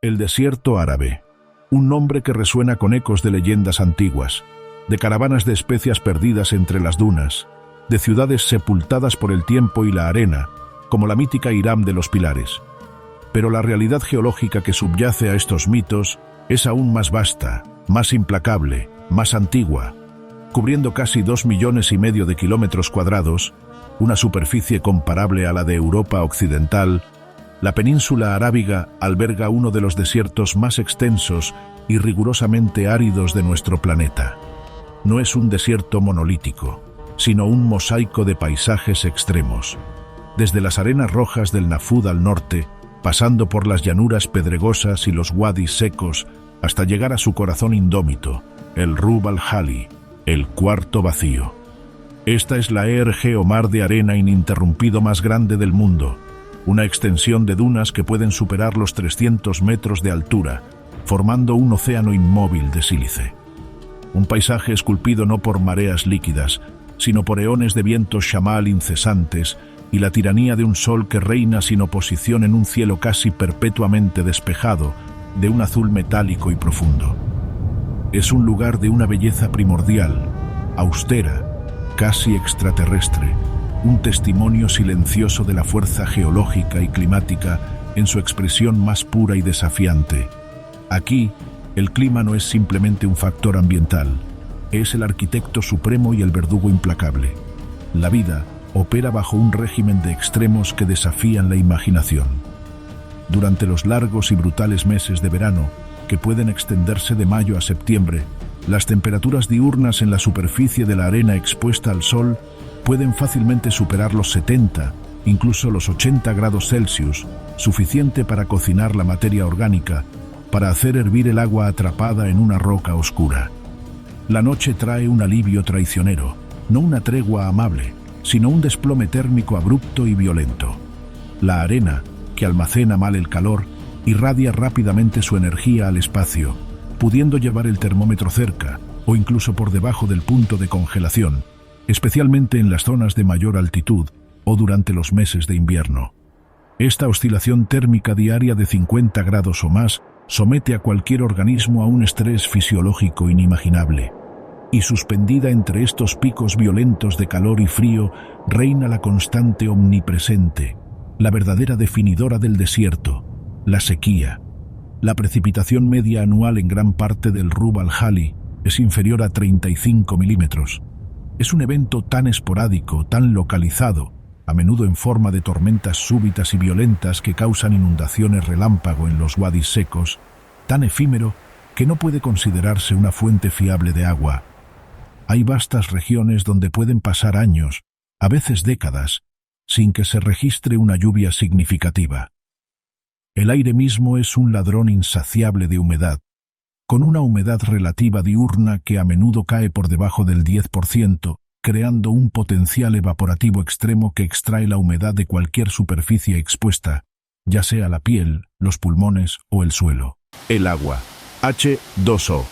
El desierto árabe, un nombre que resuena con ecos de leyendas antiguas, de caravanas de especias perdidas entre las dunas, de ciudades sepultadas por el tiempo y la arena, como la mítica Irán de los Pilares. Pero la realidad geológica que subyace a estos mitos es aún más vasta, más implacable, más antigua, cubriendo casi 2,5 millones de kilómetros cuadrados, una superficie comparable a la de Europa occidental. La península arábiga alberga uno de los desiertos más extensos y rigurosamente áridos de nuestro planeta. No es un desierto monolítico, sino un mosaico de paisajes extremos. Desde las arenas rojas del Nafud al norte, pasando por las llanuras pedregosas y los wadis secos, hasta llegar a su corazón indómito, el Rub al-Khali, el cuarto vacío. Esta es la ERG o mar de arena ininterrumpido más grande del mundo, una extensión de dunas que pueden superar los 300 metros de altura, formando un océano inmóvil de sílice. Un paisaje esculpido no por mareas líquidas, sino por eones de vientos shamal incesantes y la tiranía de un sol que reina sin oposición en un cielo casi perpetuamente despejado, de un azul metálico y profundo. Es un lugar de una belleza primordial, austera, casi extraterrestre, un testimonio silencioso de la fuerza geológica y climática en su expresión más pura y desafiante. Aquí, el clima no es simplemente un factor ambiental, es el arquitecto supremo y el verdugo implacable. La vida opera bajo un régimen de extremos que desafían la imaginación. Durante los largos y brutales meses de verano, que pueden extenderse de mayo a septiembre, las temperaturas diurnas en la superficie de la arena expuesta al sol pueden fácilmente superar los 70, incluso los 80 grados Celsius, suficiente para cocinar la materia orgánica, para hacer hervir el agua atrapada en una roca oscura. La noche trae un alivio traicionero, no una tregua amable, sino un desplome térmico abrupto y violento. La arena, que almacena mal el calor, irradia rápidamente su energía al espacio, pudiendo llevar el termómetro cerca o incluso por debajo del punto de congelación, especialmente en las zonas de mayor altitud o durante los meses de invierno. Esta oscilación térmica diaria de 50 grados o más somete a cualquier organismo a un estrés fisiológico inimaginable. Y suspendida entre estos picos violentos de calor y frío, reina la constante omnipresente, la verdadera definidora del desierto, la sequía. La precipitación media anual en gran parte del Rub al-Khali es inferior a 35 milímetros. Es un evento tan esporádico, tan localizado, a menudo en forma de tormentas súbitas y violentas que causan inundaciones relámpago en los wadis secos, tan efímero que no puede considerarse una fuente fiable de agua. Hay vastas regiones donde pueden pasar años, a veces décadas, sin que se registre una lluvia significativa. El aire mismo es un ladrón insaciable de humedad, con una humedad relativa diurna que a menudo cae por debajo del 10%, creando un potencial evaporativo extremo que extrae la humedad de cualquier superficie expuesta, ya sea la piel, los pulmones o el suelo. El agua, H2O,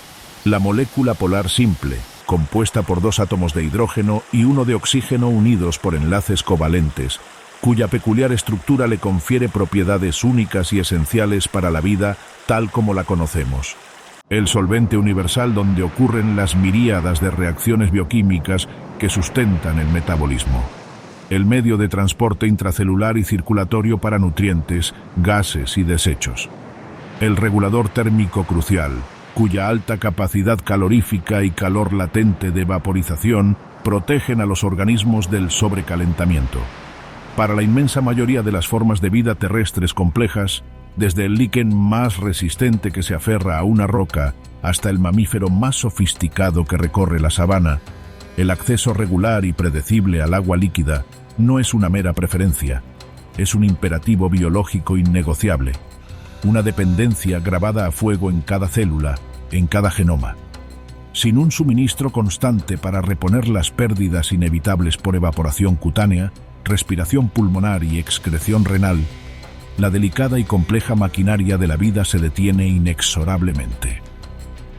la molécula polar simple, compuesta por 2 átomos de hidrógeno y 1 de oxígeno unidos por enlaces covalentes, cuya peculiar estructura le confiere propiedades únicas y esenciales para la vida tal como la conocemos. El solvente universal donde ocurren las miríadas de reacciones bioquímicas que sustentan el metabolismo. El medio de transporte intracelular y circulatorio para nutrientes, gases y desechos. El regulador térmico crucial, cuya alta capacidad calorífica y calor latente de vaporización protegen a los organismos del sobrecalentamiento. Para la inmensa mayoría de las formas de vida terrestres complejas, desde el líquen más resistente que se aferra a una roca hasta el mamífero más sofisticado que recorre la sabana, el acceso regular y predecible al agua líquida no es una mera preferencia, es un imperativo biológico innegociable, una dependencia grabada a fuego en cada célula, en cada genoma. Sin un suministro constante para reponer las pérdidas inevitables por evaporación cutánea, respiración pulmonar y excreción renal, la delicada y compleja maquinaria de la vida se detiene inexorablemente.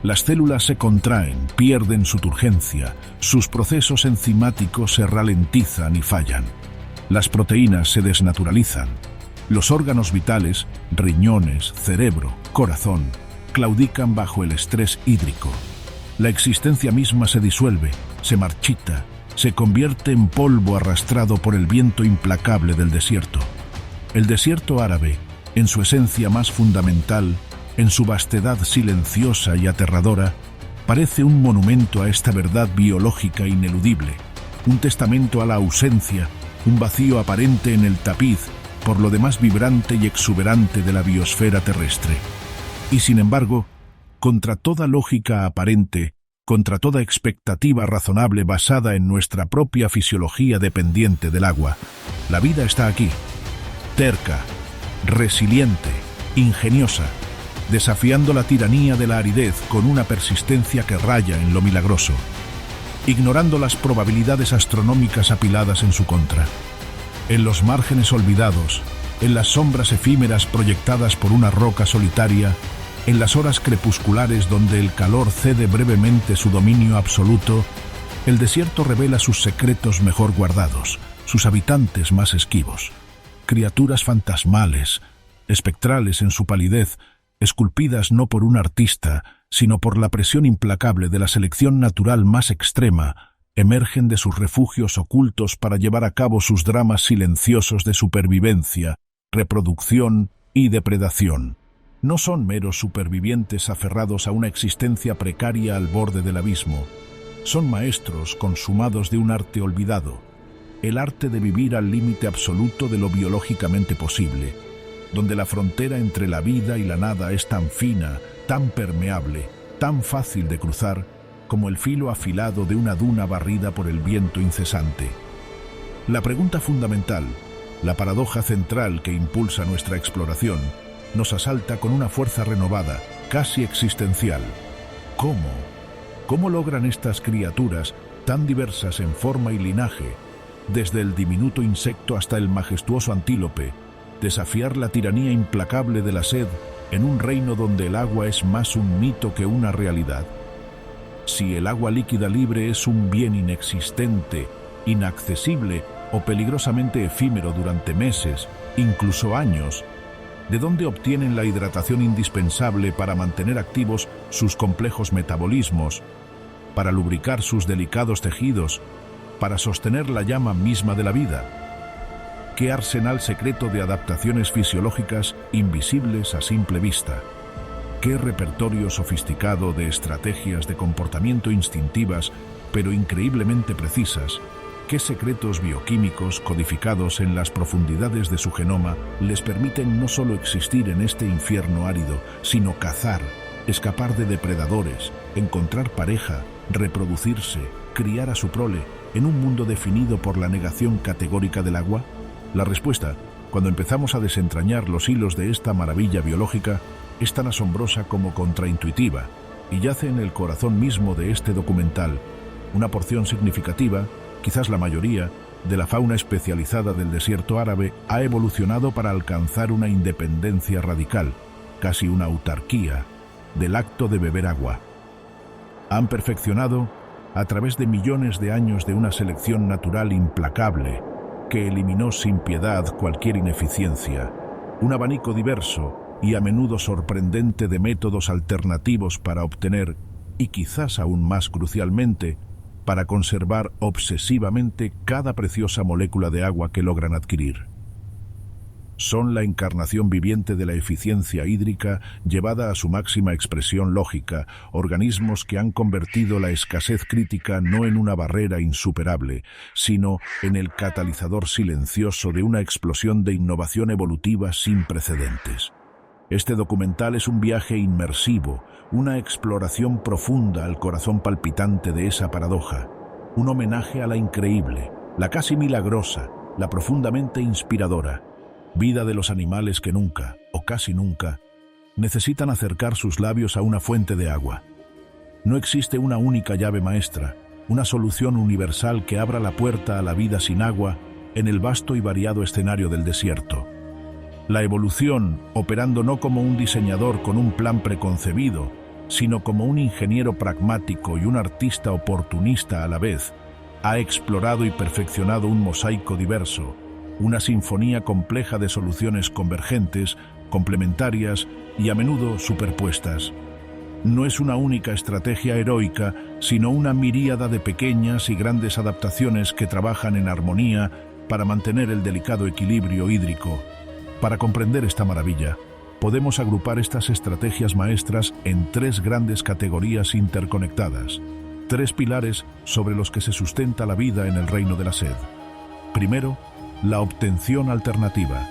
Las células se contraen, pierden su turgencia, sus procesos enzimáticos se ralentizan y fallan. Las proteínas se desnaturalizan. Los órganos vitales, riñones, cerebro, corazón, claudican bajo el estrés hídrico. La existencia misma se disuelve, se marchita, se convierte en polvo arrastrado por el viento implacable del desierto. El desierto árabe, en su esencia más fundamental, en su vastedad silenciosa y aterradora, parece un monumento a esta verdad biológica ineludible, un testamento a la ausencia, un vacío aparente en el tapiz, por lo demás vibrante y exuberante de la biosfera terrestre. Y sin embargo, contra toda lógica aparente, contra toda expectativa razonable basada en nuestra propia fisiología dependiente del agua, la vida está aquí, terca, resiliente, ingeniosa, desafiando la tiranía de la aridez con una persistencia que raya en lo milagroso, ignorando las probabilidades astronómicas apiladas en su contra. En los márgenes olvidados, en las sombras efímeras proyectadas por una roca solitaria, en las horas crepusculares donde el calor cede brevemente su dominio absoluto, el desierto revela sus secretos mejor guardados, sus habitantes más esquivos. Criaturas fantasmales, espectrales en su palidez, esculpidas no por un artista, sino por la presión implacable de la selección natural más extrema, emergen de sus refugios ocultos para llevar a cabo sus dramas silenciosos de supervivencia, reproducción y depredación. No son meros supervivientes aferrados a una existencia precaria al borde del abismo. Son maestros consumados de un arte olvidado, el arte de vivir al límite absoluto de lo biológicamente posible, donde la frontera entre la vida y la nada es tan fina, tan permeable, tan fácil de cruzar, como el filo afilado de una duna barrida por el viento incesante. La pregunta fundamental, la paradoja central que impulsa nuestra exploración, nos asalta con una fuerza renovada, casi existencial. ¿Cómo? ¿Cómo logran estas criaturas, tan diversas en forma y linaje, desde el diminuto insecto hasta el majestuoso antílope, desafiar la tiranía implacable de la sed en un reino donde el agua es más un mito que una realidad? Si el agua líquida libre es un bien inexistente, inaccesible o peligrosamente efímero durante meses, incluso años, ¿de dónde obtienen la hidratación indispensable para mantener activos sus complejos metabolismos, para lubricar sus delicados tejidos, para sostener la llama misma de la vida? ¿Qué arsenal secreto de adaptaciones fisiológicas invisibles a simple vista? ¿Qué repertorio sofisticado de estrategias de comportamiento instintivas, pero increíblemente precisas? ¿Qué secretos bioquímicos codificados en las profundidades de su genoma les permiten no solo existir en este infierno árido, sino cazar, escapar de depredadores, encontrar pareja, reproducirse, criar a su prole, en un mundo definido por la negación categórica del agua? La respuesta, cuando empezamos a desentrañar los hilos de esta maravilla biológica, es tan asombrosa como contraintuitiva, y yace en el corazón mismo de este documental, una porción significativa, quizás la mayoría, de la fauna especializada del desierto árabe ha evolucionado para alcanzar una independencia radical, casi una autarquía, del acto de beber agua. Han perfeccionado, a través de millones de años de una selección natural implacable, que eliminó sin piedad cualquier ineficiencia, un abanico diverso y a menudo sorprendente de métodos alternativos para obtener, y quizás aún más crucialmente, para conservar obsesivamente cada preciosa molécula de agua que logran adquirir. Son la encarnación viviente de la eficiencia hídrica llevada a su máxima expresión lógica, organismos que han convertido la escasez crítica no en una barrera insuperable, sino en el catalizador silencioso de una explosión de innovación evolutiva sin precedentes. Este documental es un viaje inmersivo, una exploración profunda al corazón palpitante de esa paradoja, un homenaje a la increíble, la casi milagrosa, la profundamente inspiradora, vida de los animales que nunca, o casi nunca, necesitan acercar sus labios a una fuente de agua. No existe una única llave maestra, una solución universal que abra la puerta a la vida sin agua en el vasto y variado escenario del desierto. La evolución, operando no como un diseñador con un plan preconcebido, sino como un ingeniero pragmático y un artista oportunista a la vez, ha explorado y perfeccionado un mosaico diverso, una sinfonía compleja de soluciones convergentes, complementarias y a menudo superpuestas. No es una única estrategia heroica, sino una miríada de pequeñas y grandes adaptaciones que trabajan en armonía para mantener el delicado equilibrio hídrico. Para comprender esta maravilla, podemos agrupar estas estrategias maestras en tres grandes categorías interconectadas, tres pilares sobre los que se sustenta la vida en el reino de la sed. Primero, la obtención alternativa,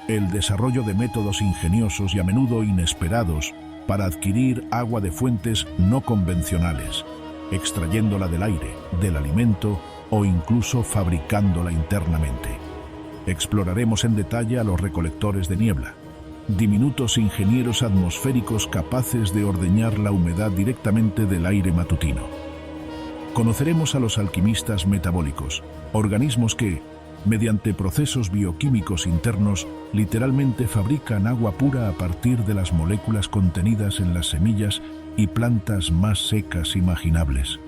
el desarrollo de métodos ingeniosos y a menudo inesperados para adquirir agua de fuentes no convencionales, extrayéndola del aire, del alimento o incluso fabricándola internamente. Exploraremos en detalle a los recolectores de niebla, diminutos ingenieros atmosféricos capaces de ordeñar la humedad directamente del aire matutino. Conoceremos a los alquimistas metabólicos, organismos que, mediante procesos bioquímicos internos, literalmente fabrican agua pura a partir de las moléculas contenidas en las semillas y plantas más secas imaginables.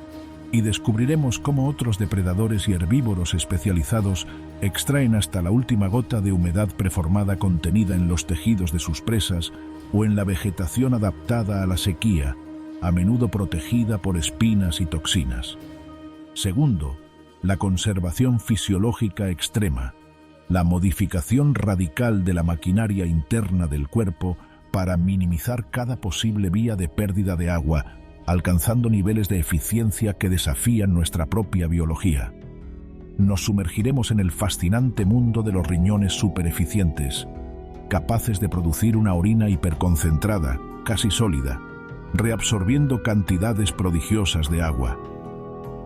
Y descubriremos cómo otros depredadores y herbívoros especializados extraen hasta la última gota de humedad preformada contenida en los tejidos de sus presas o en la vegetación adaptada a la sequía, a menudo protegida por espinas y toxinas. Segundo, la conservación fisiológica extrema, la modificación radical de la maquinaria interna del cuerpo para minimizar cada posible vía de pérdida de agua, alcanzando niveles de eficiencia que desafían nuestra propia biología. Nos sumergiremos en el fascinante mundo de los riñones supereficientes, capaces de producir una orina hiperconcentrada, casi sólida, reabsorbiendo cantidades prodigiosas de agua.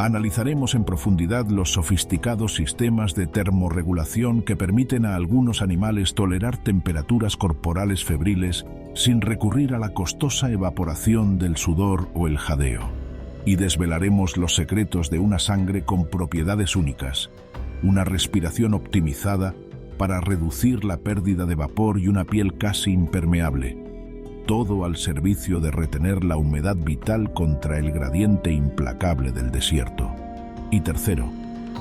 Analizaremos en profundidad los sofisticados sistemas de termorregulación que permiten a algunos animales tolerar temperaturas corporales febriles sin recurrir a la costosa evaporación del sudor o el jadeo. Y desvelaremos los secretos de una sangre con propiedades únicas, una respiración optimizada para reducir la pérdida de vapor y una piel casi impermeable. Todo al servicio de retener la humedad vital contra el gradiente implacable del desierto. Y tercero,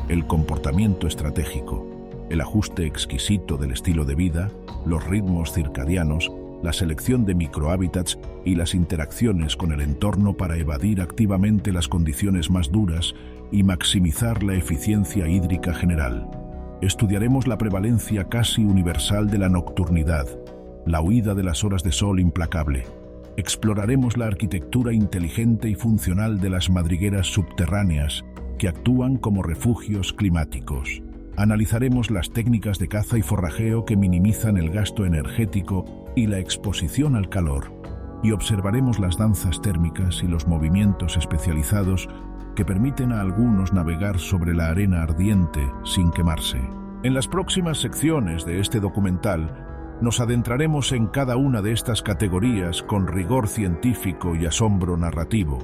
el comportamiento estratégico, el ajuste exquisito del estilo de vida, los ritmos circadianos, la selección de microhábitats y las interacciones con el entorno para evadir activamente las condiciones más duras y maximizar la eficiencia hídrica general. Estudiaremos la prevalencia casi universal de la nocturnidad, la huida de las horas de sol implacable. Exploraremos la arquitectura inteligente y funcional de las madrigueras subterráneas que actúan como refugios climáticos. Analizaremos las técnicas de caza y forrajeo que minimizan el gasto energético y la exposición al calor. Y observaremos las danzas térmicas y los movimientos especializados que permiten a algunos navegar sobre la arena ardiente sin quemarse. En las próximas secciones de este documental, nos adentraremos en cada una de estas categorías con rigor científico y asombro narrativo,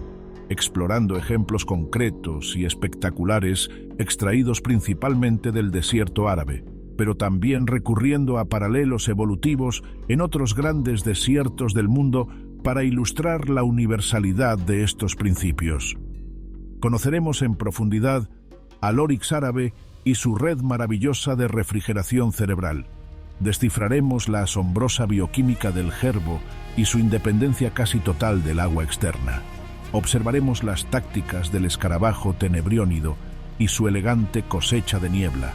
explorando ejemplos concretos y espectaculares extraídos principalmente del desierto árabe, pero también recurriendo a paralelos evolutivos en otros grandes desiertos del mundo para ilustrar la universalidad de estos principios. Conoceremos en profundidad al Oryx árabe y su red maravillosa de refrigeración cerebral. Descifraremos la asombrosa bioquímica del jerbo y su independencia casi total del agua externa. Observaremos las tácticas del escarabajo tenebriónido y su elegante cosecha de niebla.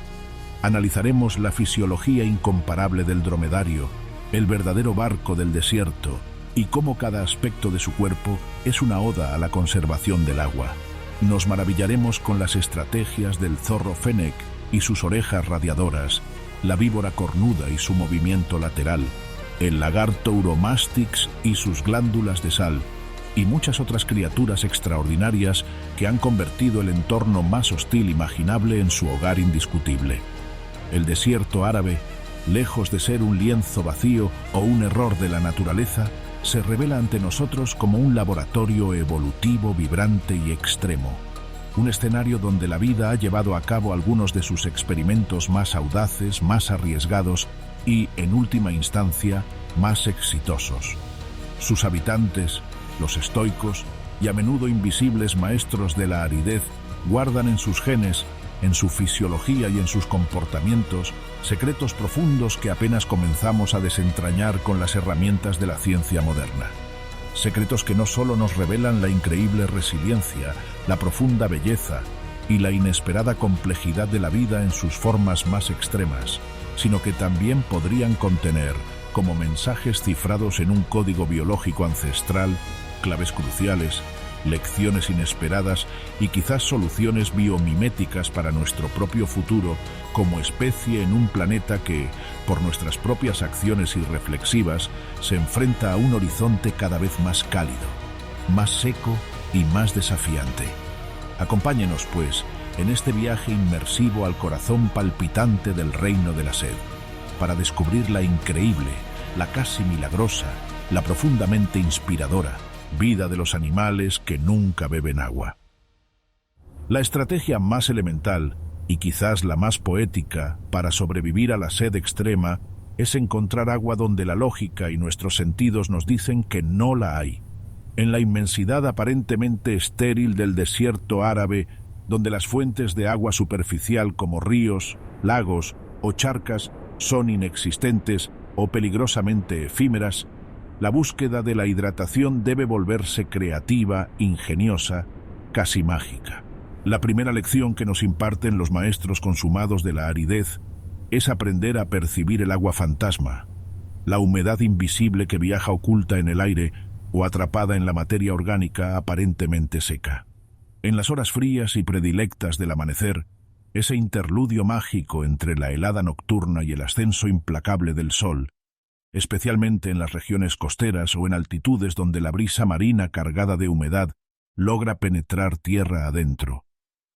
Analizaremos la fisiología incomparable del dromedario, el verdadero barco del desierto, y cómo cada aspecto de su cuerpo es una oda a la conservación del agua. Nos maravillaremos con las estrategias del zorro fennec y sus orejas radiadoras, la víbora cornuda y su movimiento lateral, el lagarto Uromastix y sus glándulas de sal, y muchas otras criaturas extraordinarias que han convertido el entorno más hostil imaginable en su hogar indiscutible. El desierto árabe, lejos de ser un lienzo vacío o un error de la naturaleza, se revela ante nosotros como un laboratorio evolutivo, vibrante y extremo. Un escenario donde la vida ha llevado a cabo algunos de sus experimentos más audaces, más arriesgados y, en última instancia, más exitosos. Sus habitantes, los estoicos y a menudo invisibles maestros de la aridez, guardan en sus genes en su fisiología y en sus comportamientos, secretos profundos que apenas comenzamos a desentrañar con las herramientas de la ciencia moderna. Secretos que no solo nos revelan la increíble resiliencia, la profunda belleza y la inesperada complejidad de la vida en sus formas más extremas, sino que también podrían contener, como mensajes cifrados en un código biológico ancestral, claves cruciales, lecciones inesperadas y quizás soluciones biomiméticas para nuestro propio futuro como especie en un planeta que, por nuestras propias acciones irreflexivas, se enfrenta a un horizonte cada vez más cálido, más seco y más desafiante. Acompáñenos, pues, en este viaje inmersivo al corazón palpitante del reino de la sed, para descubrir la increíble, la casi milagrosa, la profundamente inspiradora vida de los animales que nunca beben agua. La estrategia más elemental, y quizás la más poética, para sobrevivir a la sed extrema, es encontrar agua donde la lógica y nuestros sentidos nos dicen que no la hay. En la inmensidad aparentemente estéril del desierto árabe, donde las fuentes de agua superficial como ríos, lagos o charcas son inexistentes o peligrosamente efímeras, la búsqueda de la hidratación debe volverse creativa, ingeniosa, casi mágica. La primera lección que nos imparten los maestros consumados de la aridez es aprender a percibir el agua fantasma, la humedad invisible que viaja oculta en el aire o atrapada en la materia orgánica aparentemente seca. En las horas frías y predilectas del amanecer, ese interludio mágico entre la helada nocturna y el ascenso implacable del sol, especialmente en las regiones costeras o en altitudes donde la brisa marina cargada de humedad logra penetrar tierra adentro.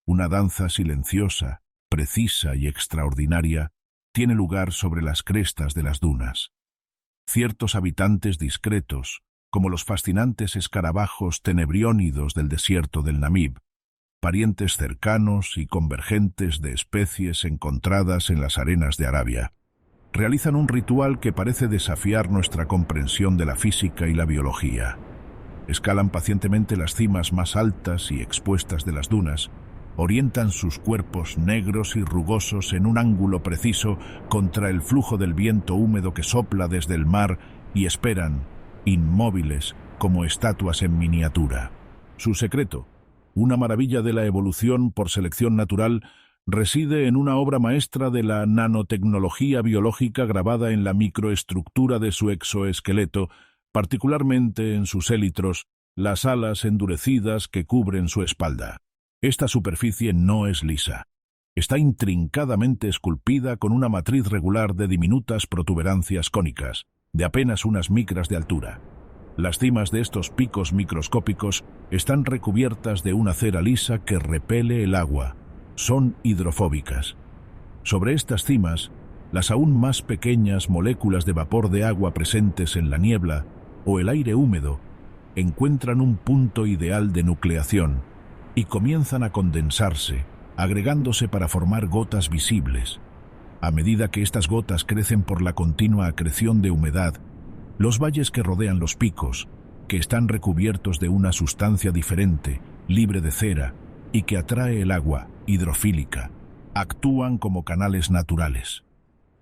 Una danza silenciosa, precisa y extraordinaria tiene lugar sobre las crestas de las dunas. Ciertos habitantes discretos, como los fascinantes escarabajos tenebriónidos del desierto del Namib, parientes cercanos y convergentes de especies encontradas en las arenas de Arabia, realizan un ritual que parece desafiar nuestra comprensión de la física y la biología. Escalan pacientemente las cimas más altas y expuestas de las dunas, orientan sus cuerpos negros y rugosos en un ángulo preciso contra el flujo del viento húmedo que sopla desde el mar y esperan, inmóviles como estatuas en miniatura. Su secreto, una maravilla de la evolución por selección natural, reside en una obra maestra de la nanotecnología biológica grabada en la microestructura de su exoesqueleto, particularmente en sus élitros, las alas endurecidas que cubren su espalda. Esta superficie no es lisa. Está intrincadamente esculpida con una matriz regular de diminutas protuberancias cónicas, de apenas unas micras de altura. Las cimas de estos picos microscópicos están recubiertas de una cera lisa que repele el agua. Son hidrofóbicas. Sobre estas cimas, las aún más pequeñas moléculas de vapor de agua presentes en la niebla o el aire húmedo encuentran un punto ideal de nucleación y comienzan a condensarse, agregándose para formar gotas visibles. A medida que estas gotas crecen por la continua acreción de humedad, los valles que rodean los picos, que están recubiertos de una sustancia diferente, libre de cera, y que atrae el agua, hidrofílica, actúan como canales naturales.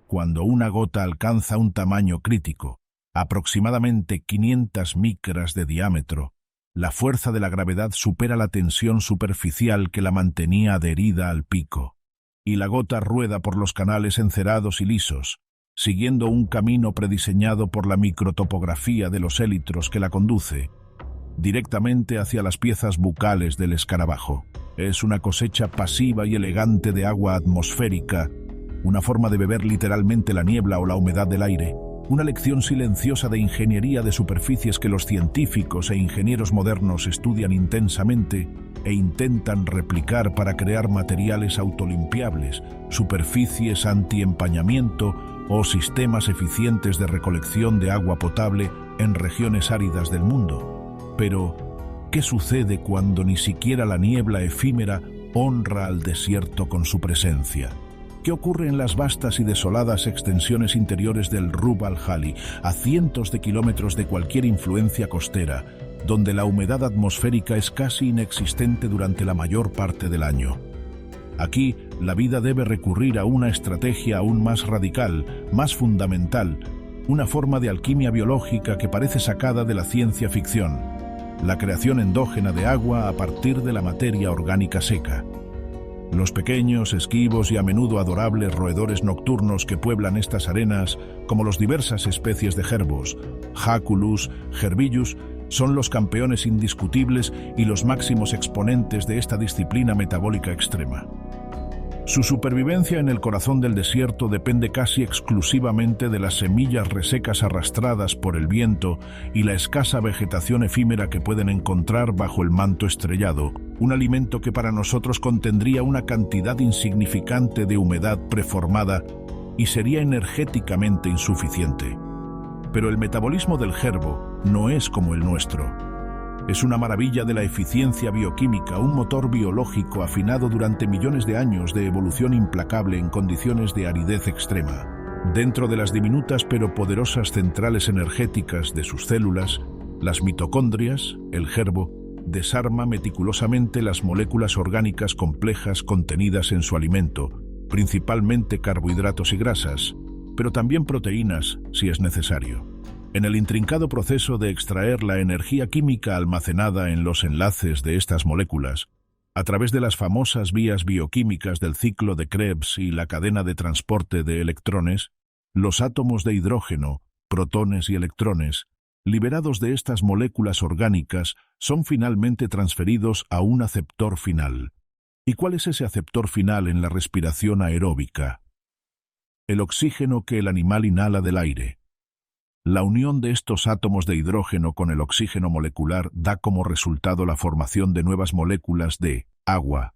Cuando una gota alcanza un tamaño crítico, aproximadamente 500 micras de diámetro, la fuerza de la gravedad supera la tensión superficial que la mantenía adherida al pico, y la gota rueda por los canales encerados y lisos, siguiendo un camino prediseñado por la microtopografía de los élitros que la conduce, directamente hacia las piezas bucales del escarabajo. Es una cosecha pasiva y elegante de agua atmosférica, una forma de beber literalmente la niebla o la humedad del aire, una lección silenciosa de ingeniería de superficies que los científicos e ingenieros modernos estudian intensamente e intentan replicar para crear materiales autolimpiables, superficies antiempañamiento o sistemas eficientes de recolección de agua potable en regiones áridas del mundo. Pero, ¿qué sucede cuando ni siquiera la niebla efímera honra al desierto con su presencia? ¿Qué ocurre en las vastas y desoladas extensiones interiores del Rub al-Khali, a cientos de kilómetros de cualquier influencia costera, donde la humedad atmosférica es casi inexistente durante la mayor parte del año? Aquí, la vida debe recurrir a una estrategia aún más radical, más fundamental, una forma de alquimia biológica que parece sacada de la ciencia ficción: la creación endógena de agua a partir de la materia orgánica seca. Los pequeños, esquivos y a menudo adorables roedores nocturnos que pueblan estas arenas, como las diversas especies de jerbos, Haculus, Herbillus, son los campeones indiscutibles y los máximos exponentes de esta disciplina metabólica extrema. Su supervivencia en el corazón del desierto depende casi exclusivamente de las semillas resecas arrastradas por el viento y la escasa vegetación efímera que pueden encontrar bajo el manto estrellado, un alimento que para nosotros contendría una cantidad insignificante de humedad preformada y sería energéticamente insuficiente. Pero el metabolismo del gerbo no es como el nuestro. Es una maravilla de la eficiencia bioquímica, un motor biológico afinado durante millones de años de evolución implacable en condiciones de aridez extrema. Dentro de las diminutas pero poderosas centrales energéticas de sus células, las mitocondrias, el gerbo, desarma meticulosamente las moléculas orgánicas complejas contenidas en su alimento, principalmente carbohidratos y grasas, pero también proteínas si es necesario. En el intrincado proceso de extraer la energía química almacenada en los enlaces de estas moléculas, a través de las famosas vías bioquímicas del ciclo de Krebs y la cadena de transporte de electrones, los átomos de hidrógeno, protones y electrones, liberados de estas moléculas orgánicas, son finalmente transferidos a un aceptor final. ¿Y cuál es ese aceptor final en la respiración aeróbica? El oxígeno que el animal inhala del aire. La unión de estos átomos de hidrógeno con el oxígeno molecular da como resultado la formación de nuevas moléculas de agua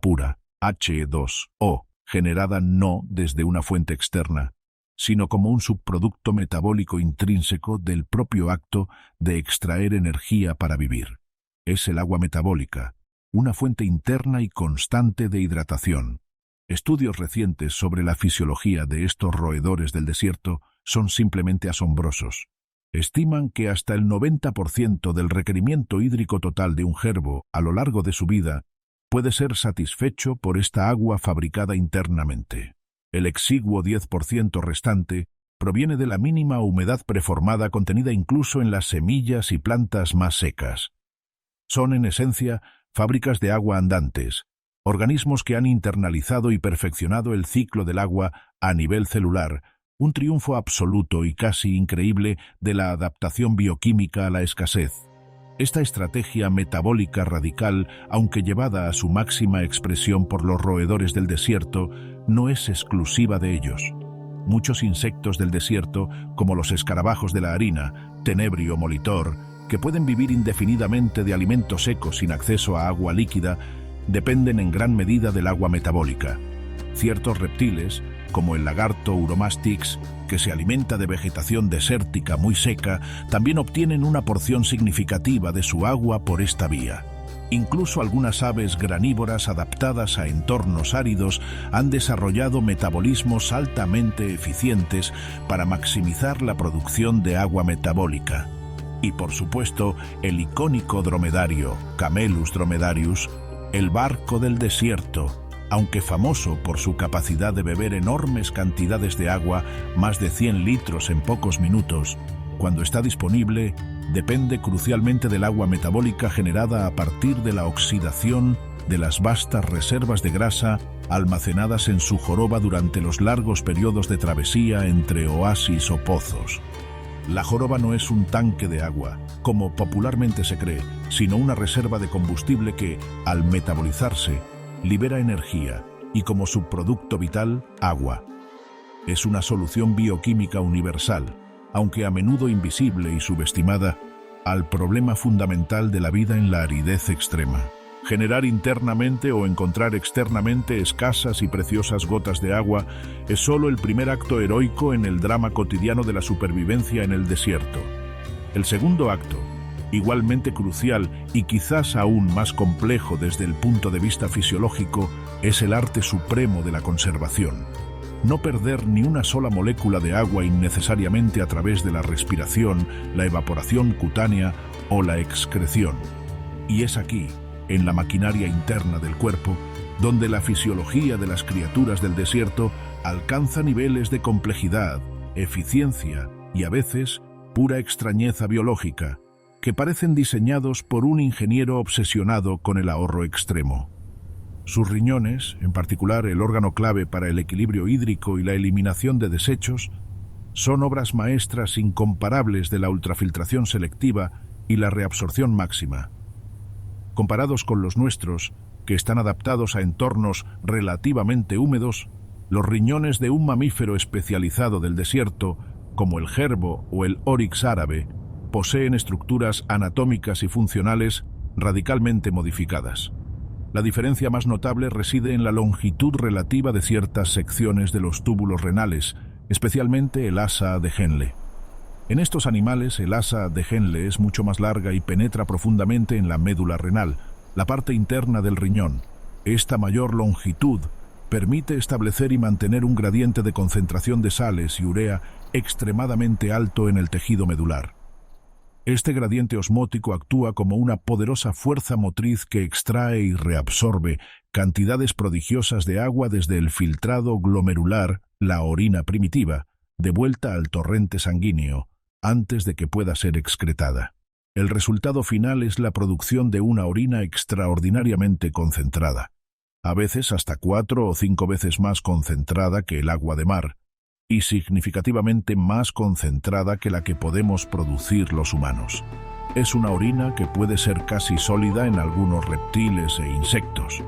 pura, He2O, generada no desde una fuente externa, sino como un subproducto metabólico intrínseco del propio acto de extraer energía para vivir. Es el agua metabólica, una fuente interna y constante de hidratación. Estudios recientes sobre la fisiología de estos roedores del desierto son simplemente asombrosos. Estiman que hasta el 90% del requerimiento hídrico total de un gerbo a lo largo de su vida puede ser satisfecho por esta agua fabricada internamente. El exiguo 10% restante proviene de la mínima humedad preformada contenida incluso en las semillas y plantas más secas. Son, en esencia, fábricas de agua andantes, organismos que han internalizado y perfeccionado el ciclo del agua a nivel celular, un triunfo absoluto y casi increíble de la adaptación bioquímica a la escasez. Esta estrategia metabólica radical, aunque llevada a su máxima expresión por los roedores del desierto, no es exclusiva de ellos. Muchos insectos del desierto, como los escarabajos de la harina, tenebrio molitor, que pueden vivir indefinidamente de alimentos secos sin acceso a agua líquida, dependen en gran medida del agua metabólica. Ciertos reptiles, como el lagarto Uromastix, que se alimenta de vegetación desértica muy seca, también obtienen una porción significativa de su agua por esta vía. Incluso algunas aves granívoras adaptadas a entornos áridos han desarrollado metabolismos altamente eficientes para maximizar la producción de agua metabólica. Y por supuesto, el icónico dromedario, Camelus dromedarius, el barco del desierto, aunque famoso por su capacidad de beber enormes cantidades de agua, más de 100 litros en pocos minutos, cuando está disponible, depende crucialmente del agua metabólica generada a partir de la oxidación de las vastas reservas de grasa almacenadas en su joroba durante los largos periodos de travesía entre oasis o pozos. La joroba no es un tanque de agua, como popularmente se cree, sino una reserva de combustible que, al metabolizarse, libera energía y como subproducto vital, agua. Es una solución bioquímica universal, aunque a menudo invisible y subestimada, al problema fundamental de la vida en la aridez extrema. Generar internamente o encontrar externamente escasas y preciosas gotas de agua es solo el primer acto heroico en el drama cotidiano de la supervivencia en el desierto. El segundo acto, igualmente crucial y quizás aún más complejo desde el punto de vista fisiológico, es el arte supremo de la conservación. No perder ni una sola molécula de agua innecesariamente a través de la respiración, la evaporación cutánea o la excreción. Y es aquí, en la maquinaria interna del cuerpo, donde la fisiología de las criaturas del desierto alcanza niveles de complejidad, eficiencia y a veces pura extrañeza biológica, que parecen diseñados por un ingeniero obsesionado con el ahorro extremo. Sus riñones, en particular el órgano clave para el equilibrio hídrico y la eliminación de desechos, son obras maestras incomparables de la ultrafiltración selectiva y la reabsorción máxima. Comparados con los nuestros, que están adaptados a entornos relativamente húmedos, los riñones de un mamífero especializado del desierto, como el jerbo o el oryx árabe, poseen estructuras anatómicas y funcionales radicalmente modificadas. La diferencia más notable reside en la longitud relativa de ciertas secciones de los túbulos renales, especialmente el asa de Henle. En estos animales, el asa de Henle es mucho más larga y penetra profundamente en la médula renal, la parte interna del riñón. Esta mayor longitud permite establecer y mantener un gradiente de concentración de sales y urea extremadamente alto en el tejido medular. Este gradiente osmótico actúa como una poderosa fuerza motriz que extrae y reabsorbe cantidades prodigiosas de agua desde el filtrado glomerular, la orina primitiva, de vuelta al torrente sanguíneo, antes de que pueda ser excretada. El resultado final es la producción de una orina extraordinariamente concentrada, a veces hasta 4 o 5 veces más concentrada que el agua de mar, y significativamente más concentrada que la que podemos producir los humanos. Es una orina que puede ser casi sólida en algunos reptiles e insectos,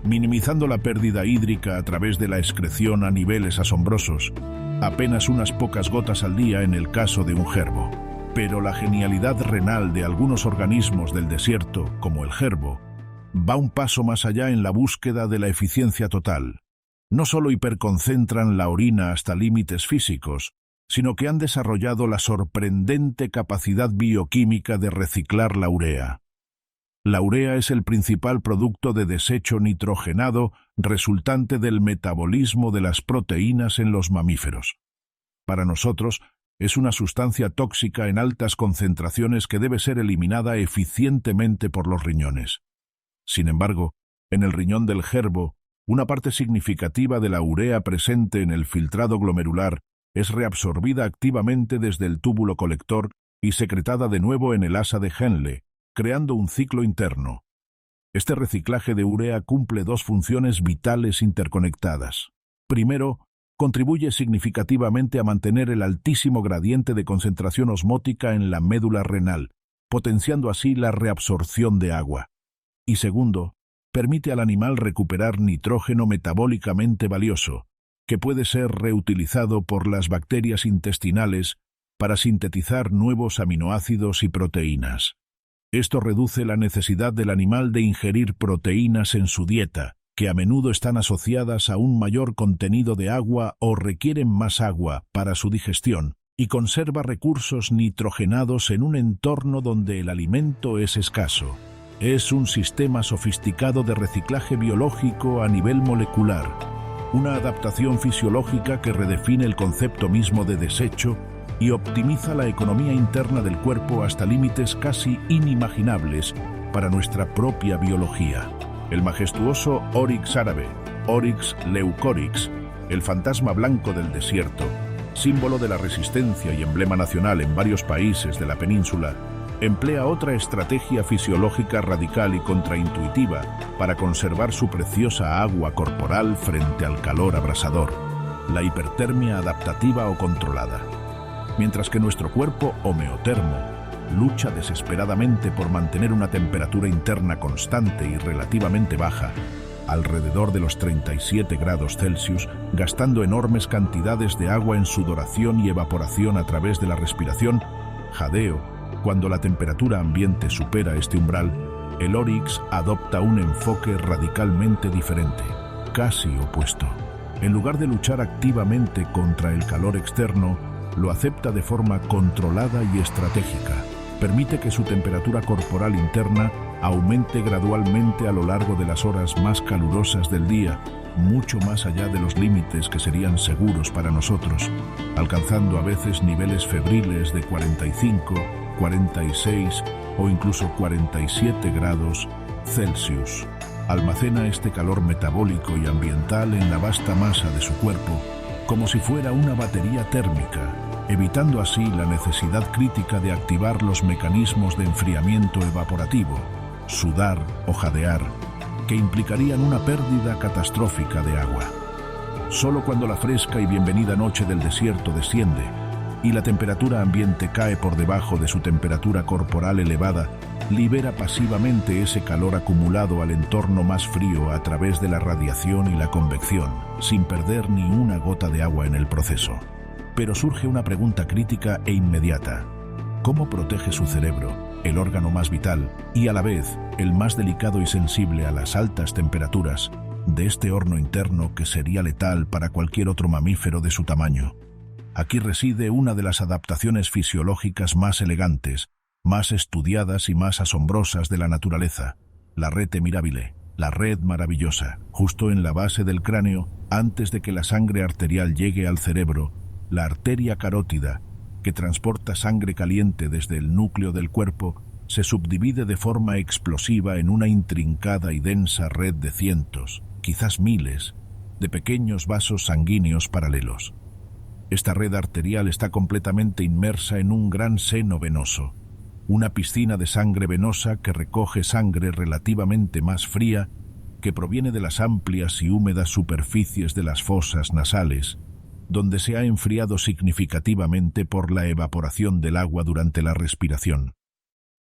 minimizando la pérdida hídrica a través de la excreción a niveles asombrosos, apenas unas pocas gotas al día en el caso de un jerbo. Pero la genialidad renal de algunos organismos del desierto, como el jerbo, va un paso más allá en la búsqueda de la eficiencia total. No solo hiperconcentran la orina hasta límites físicos, sino que han desarrollado la sorprendente capacidad bioquímica de reciclar la urea. La urea es el principal producto de desecho nitrogenado resultante del metabolismo de las proteínas en los mamíferos. Para nosotros, es una sustancia tóxica en altas concentraciones que debe ser eliminada eficientemente por los riñones. Sin embargo, en el riñón del jerbo, una parte significativa de la urea presente en el filtrado glomerular es reabsorbida activamente desde el túbulo colector y secretada de nuevo en el asa de Henle, creando un ciclo interno. Este reciclaje de urea cumple dos funciones vitales interconectadas. Primero, contribuye significativamente a mantener el altísimo gradiente de concentración osmótica en la médula renal, potenciando así la reabsorción de agua. Y segundo, permite al animal recuperar nitrógeno metabólicamente valioso, que puede ser reutilizado por las bacterias intestinales para sintetizar nuevos aminoácidos y proteínas. Esto reduce la necesidad del animal de ingerir proteínas en su dieta, que a menudo están asociadas a un mayor contenido de agua o requieren más agua para su digestión, y conserva recursos nitrogenados en un entorno donde el alimento es escaso. Es un sistema sofisticado de reciclaje biológico a nivel molecular, una adaptación fisiológica que redefine el concepto mismo de desecho y optimiza la economía interna del cuerpo hasta límites casi inimaginables para nuestra propia biología. El majestuoso oryx árabe, Oryx leucoryx, el fantasma blanco del desierto, símbolo de la resistencia y emblema nacional en varios países de la península, emplea otra estrategia fisiológica radical y contraintuitiva para conservar su preciosa agua corporal frente al calor abrasador, la hipertermia adaptativa o controlada. Mientras que nuestro cuerpo homeotermo lucha desesperadamente por mantener una temperatura interna constante y relativamente baja, alrededor de los 37 grados Celsius, gastando enormes cantidades de agua en sudoración y evaporación a través de la respiración, jadeo. Cuando la temperatura ambiente supera este umbral, el oryx adopta un enfoque radicalmente diferente, casi opuesto. En lugar de luchar activamente contra el calor externo, lo acepta de forma controlada y estratégica. Permite que su temperatura corporal interna aumente gradualmente a lo largo de las horas más calurosas del día, mucho más allá de los límites que serían seguros para nosotros, alcanzando a veces niveles febriles de 45, 46 o incluso 47 grados Celsius. Almacena este calor metabólico y ambiental en la vasta masa de su cuerpo, como si fuera una batería térmica, evitando así la necesidad crítica de activar los mecanismos de enfriamiento evaporativo, sudar o jadear, que implicarían una pérdida catastrófica de agua. Solo cuando la fresca y bienvenida noche del desierto desciende y la temperatura ambiente cae por debajo de su temperatura corporal elevada, libera pasivamente ese calor acumulado al entorno más frío a través de la radiación y la convección, sin perder ni una gota de agua en el proceso. Pero surge una pregunta crítica e inmediata. ¿Cómo protege su cerebro, el órgano más vital y a la vez el más delicado y sensible a las altas temperaturas, de este horno interno que sería letal para cualquier otro mamífero de su tamaño? Aquí reside una de las adaptaciones fisiológicas más elegantes, más estudiadas y más asombrosas de la naturaleza, la rete mirabile, la red maravillosa. Justo en la base del cráneo, antes de que la sangre arterial llegue al cerebro, la arteria carótida, que transporta sangre caliente desde el núcleo del cuerpo, se subdivide de forma explosiva en una intrincada y densa red de cientos, quizás miles, de pequeños vasos sanguíneos paralelos. Esta red arterial está completamente inmersa en un gran seno venoso, una piscina de sangre venosa que recoge sangre relativamente más fría que proviene de las amplias y húmedas superficies de las fosas nasales, donde se ha enfriado significativamente por la evaporación del agua durante la respiración.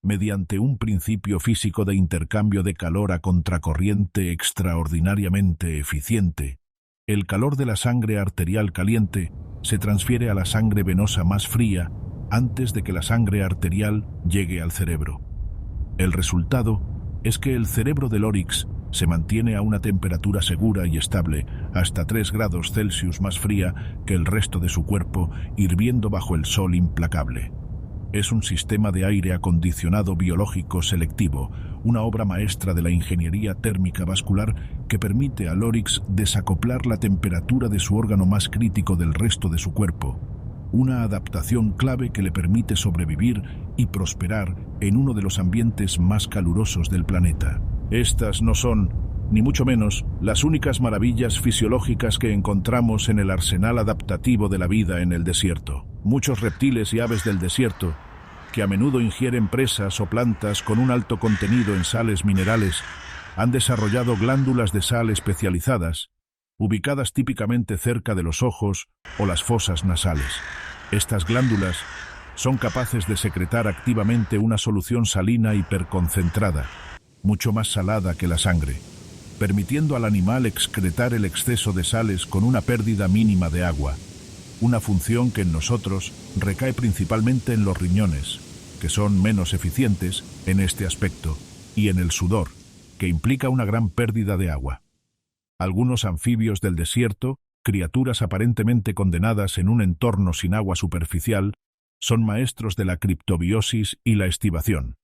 Mediante un principio físico de intercambio de calor a contracorriente extraordinariamente eficiente, el calor de la sangre arterial caliente se transfiere a la sangre venosa más fría antes de que la sangre arterial llegue al cerebro. El resultado es que el cerebro del Oryx se mantiene a una temperatura segura y estable, hasta 3 grados Celsius más fría que el resto de su cuerpo, hirviendo bajo el sol implacable. Es un sistema de aire acondicionado biológico selectivo, una obra maestra de la ingeniería térmica vascular que permite al Oryx desacoplar la temperatura de su órgano más crítico del resto de su cuerpo, una adaptación clave que le permite sobrevivir y prosperar en uno de los ambientes más calurosos del planeta. Estas no son, ni mucho menos, las únicas maravillas fisiológicas que encontramos en el arsenal adaptativo de la vida en el desierto. Muchos reptiles y aves del desierto, que a menudo ingieren presas o plantas con un alto contenido en sales minerales, han desarrollado glándulas de sal especializadas, ubicadas típicamente cerca de los ojos o las fosas nasales. Estas glándulas son capaces de secretar activamente una solución salina hiperconcentrada, mucho más salada que la sangre, permitiendo al animal excretar el exceso de sales con una pérdida mínima de agua, una función que en nosotros recae principalmente en los riñones, que son menos eficientes en este aspecto, y en el sudor, que implica una gran pérdida de agua. Algunos anfibios del desierto, criaturas aparentemente condenadas en un entorno sin agua superficial, son maestros de la criptobiosis y la estivación.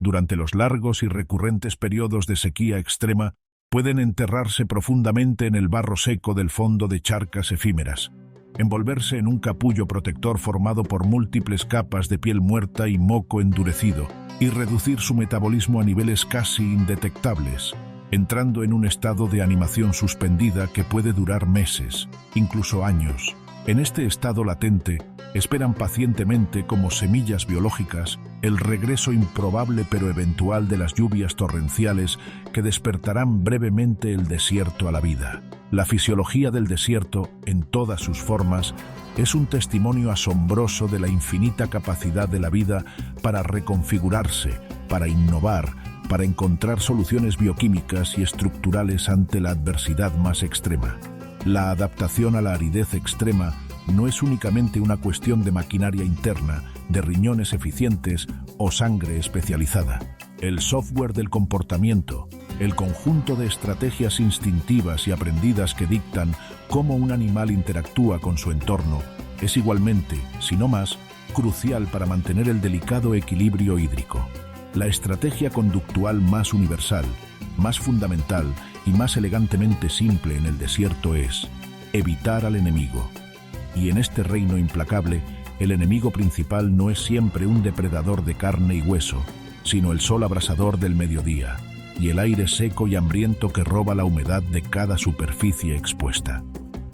Durante los largos y recurrentes periodos de sequía extrema, pueden enterrarse profundamente en el barro seco del fondo de charcas efímeras, envolverse en un capullo protector formado por múltiples capas de piel muerta y moco endurecido, y reducir su metabolismo a niveles casi indetectables, entrando en un estado de animación suspendida que puede durar meses, incluso años. En este estado latente, esperan pacientemente como semillas biológicas el regreso improbable pero eventual de las lluvias torrenciales que despertarán brevemente el desierto a la vida. La fisiología del desierto, en todas sus formas, es un testimonio asombroso de la infinita capacidad de la vida para reconfigurarse, para innovar, para encontrar soluciones bioquímicas y estructurales ante la adversidad más extrema. La adaptación a la aridez extrema no es únicamente una cuestión de maquinaria interna, de riñones eficientes o sangre especializada. El software del comportamiento, el conjunto de estrategias instintivas y aprendidas que dictan cómo un animal interactúa con su entorno, es igualmente, si no más, crucial para mantener el delicado equilibrio hídrico. La estrategia conductual más universal, más fundamental y más elegantemente simple en el desierto es evitar al enemigo. Y en este reino implacable, el enemigo principal no es siempre un depredador de carne y hueso, sino el sol abrasador del mediodía, y el aire seco y hambriento que roba la humedad de cada superficie expuesta.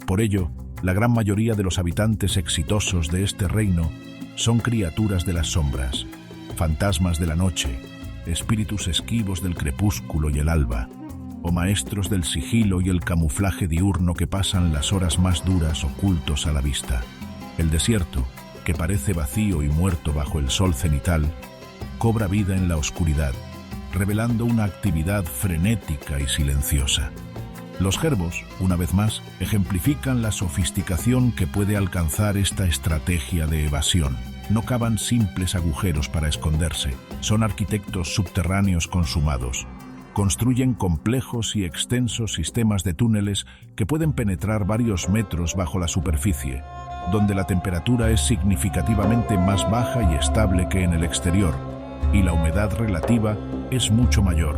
Por ello, la gran mayoría de los habitantes exitosos de este reino son criaturas de las sombras, fantasmas de la noche, espíritus esquivos del crepúsculo y el alba, o maestros del sigilo y el camuflaje diurno que pasan las horas más duras ocultos a la vista. El desierto, que parece vacío y muerto bajo el sol cenital, cobra vida en la oscuridad, revelando una actividad frenética y silenciosa. Los jerbos, una vez más, ejemplifican la sofisticación que puede alcanzar esta estrategia de evasión. No cavan simples agujeros para esconderse, son arquitectos subterráneos consumados. Construyen complejos y extensos sistemas de túneles que pueden penetrar varios metros bajo la superficie, donde la temperatura es significativamente más baja y estable que en el exterior, y la humedad relativa es mucho mayor.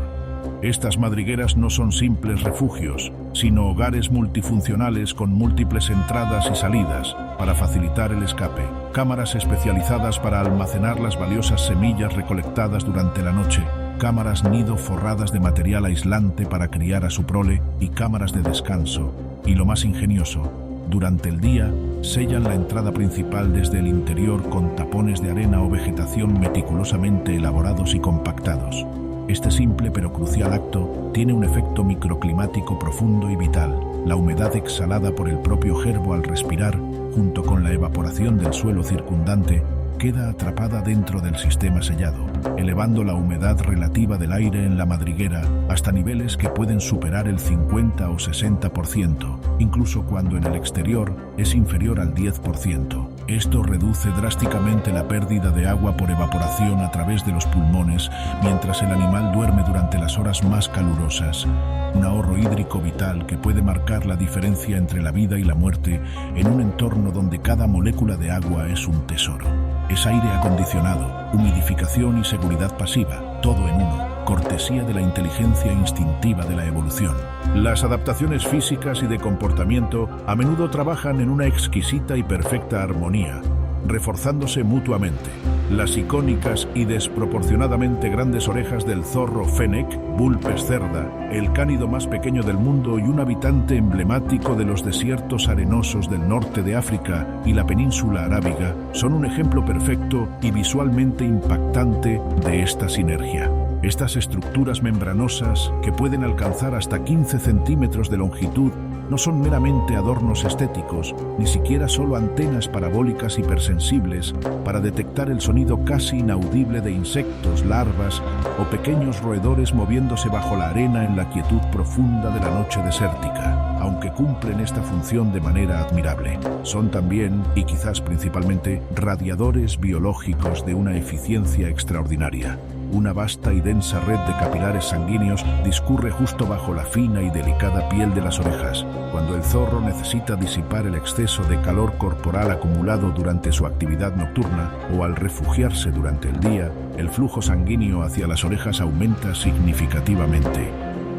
Estas madrigueras no son simples refugios, sino hogares multifuncionales con múltiples entradas y salidas para facilitar el escape, cámaras especializadas para almacenar las valiosas semillas recolectadas durante la noche, cámaras nido forradas de material aislante para criar a su prole y cámaras de descanso. Y lo más ingenioso, durante el día sellan la entrada principal desde el interior con tapones de arena o vegetación meticulosamente elaborados y compactados. Este simple pero crucial acto tiene un efecto microclimático profundo y vital. La humedad exhalada por el propio jerbo al respirar, junto con la evaporación del suelo circundante, queda atrapada dentro del sistema sellado, elevando la humedad relativa del aire en la madriguera hasta niveles que pueden superar el 50 o 60%, incluso cuando en el exterior es inferior al 10%. Esto reduce drásticamente la pérdida de agua por evaporación a través de los pulmones mientras el animal duerme durante las horas más calurosas. Un ahorro hídrico vital que puede marcar la diferencia entre la vida y la muerte en un entorno donde cada molécula de agua es un tesoro. Es aire acondicionado, humidificación y seguridad pasiva, todo en uno, cortesía de la inteligencia instintiva de la evolución. Las adaptaciones físicas y de comportamiento a menudo trabajan en una exquisita y perfecta armonía, reforzándose mutuamente. Las icónicas y desproporcionadamente grandes orejas del zorro Fennec, Vulpes cerda, el cánido más pequeño del mundo y un habitante emblemático de los desiertos arenosos del norte de África y la península arábiga, son un ejemplo perfecto y visualmente impactante de esta sinergia. Estas estructuras membranosas, que pueden alcanzar hasta 15 centímetros de longitud, no son meramente adornos estéticos, ni siquiera solo antenas parabólicas hipersensibles para detectar el sonido casi inaudible de insectos, larvas o pequeños roedores moviéndose bajo la arena en la quietud profunda de la noche desértica. Aunque cumplen esta función de manera admirable, son también, y quizás principalmente, radiadores biológicos de una eficiencia extraordinaria. Una vasta y densa red de capilares sanguíneos discurre justo bajo la fina y delicada piel de las orejas. Cuando el zorro necesita disipar el exceso de calor corporal acumulado durante su actividad nocturna o al refugiarse durante el día, el flujo sanguíneo hacia las orejas aumenta significativamente.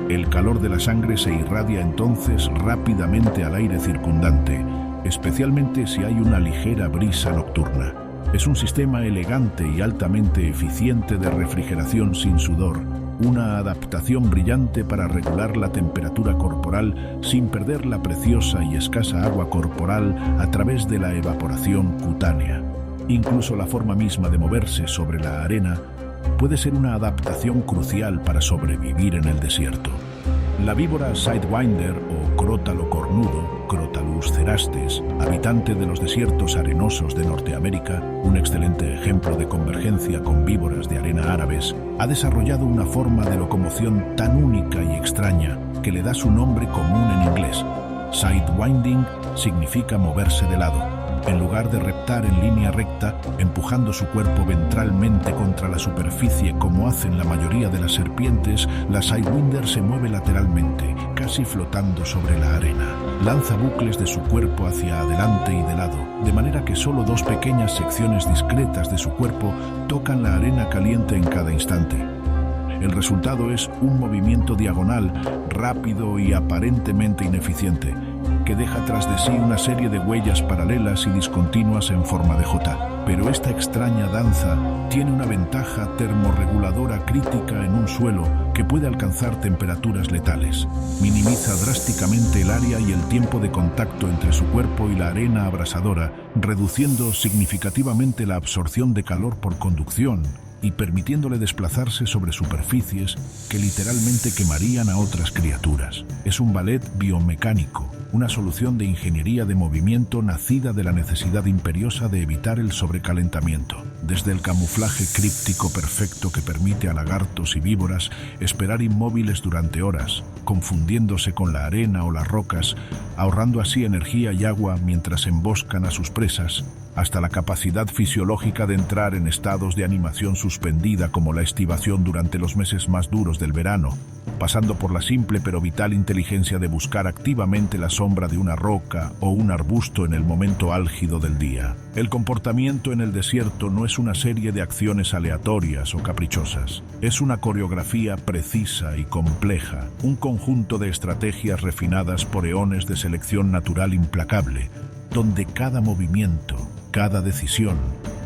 El calor de la sangre se irradia entonces rápidamente al aire circundante, especialmente si hay una ligera brisa nocturna. Es un sistema elegante y altamente eficiente de refrigeración sin sudor, una adaptación brillante para regular la temperatura corporal sin perder la preciosa y escasa agua corporal a través de la evaporación cutánea. Incluso la forma misma de moverse sobre la arena puede ser una adaptación crucial para sobrevivir en el desierto. La víbora Sidewinder o crótalo cornudo, Crotalus cerastes, habitante de los desiertos arenosos de Norteamérica, un excelente ejemplo de convergencia con víboras de arena árabes, ha desarrollado una forma de locomoción tan única y extraña que le da su nombre común en inglés. Sidewinding significa moverse de lado. En lugar de reptar en línea recta, empujando su cuerpo ventralmente contra la superficie como hacen la mayoría de las serpientes, la Sidewinder se mueve lateralmente, casi flotando sobre la arena. Lanza bucles de su cuerpo hacia adelante y de lado, de manera que solo dos pequeñas secciones discretas de su cuerpo tocan la arena caliente en cada instante. El resultado es un movimiento diagonal, rápido y aparentemente ineficiente, que deja tras de sí una serie de huellas paralelas y discontinuas en forma de J. Pero esta extraña danza tiene una ventaja termorreguladora crítica en un suelo que que puede alcanzar temperaturas letales. Minimiza drásticamente el área y el tiempo de contacto entre su cuerpo y la arena abrasadora, reduciendo significativamente la absorción de calor por conducción y permitiéndole desplazarse sobre superficies que literalmente quemarían a otras criaturas. Es un ballet biomecánico, una solución de ingeniería de movimiento nacida de la necesidad imperiosa de evitar el sobrecalentamiento. Desde el camuflaje críptico perfecto que permite a lagartos y víboras esperar inmóviles durante horas, confundiéndose con la arena o las rocas, ahorrando así energía y agua mientras emboscan a sus presas, hasta la capacidad fisiológica de entrar en estados de animación suspendida como la estivación durante los meses más duros del verano, pasando por la simple pero vital inteligencia de buscar activamente la sombra de una roca o un arbusto en el momento álgido del día. El comportamiento en el desierto no es una serie de acciones aleatorias o caprichosas. Es una coreografía precisa y compleja, un conjunto de estrategias refinadas por eones de selección natural implacable, donde cada movimiento, cada decisión,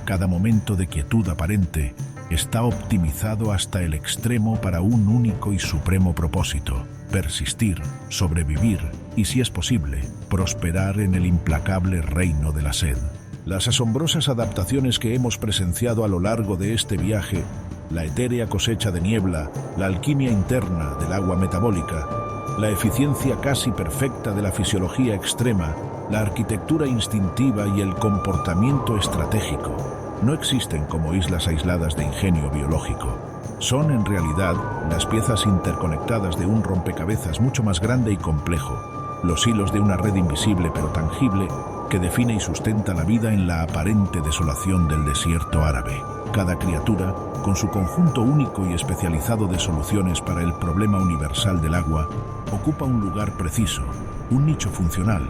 cada momento de quietud aparente está optimizado hasta el extremo para un único y supremo propósito: persistir, sobrevivir y, si es posible, prosperar en el implacable reino de la sed. Las asombrosas adaptaciones que hemos presenciado a lo largo de este viaje, la etérea cosecha de niebla, la alquimia interna del agua metabólica, la eficiencia casi perfecta de la fisiología extrema, la arquitectura instintiva y el comportamiento estratégico, no existen como islas aisladas de ingenio biológico. Son, en realidad, las piezas interconectadas de un rompecabezas mucho más grande y complejo, los hilos de una red invisible pero tangible que define y sustenta la vida en la aparente desolación del desierto árabe. Cada criatura, con su conjunto único y especializado de soluciones para el problema universal del agua, ocupa un lugar preciso, un nicho funcional,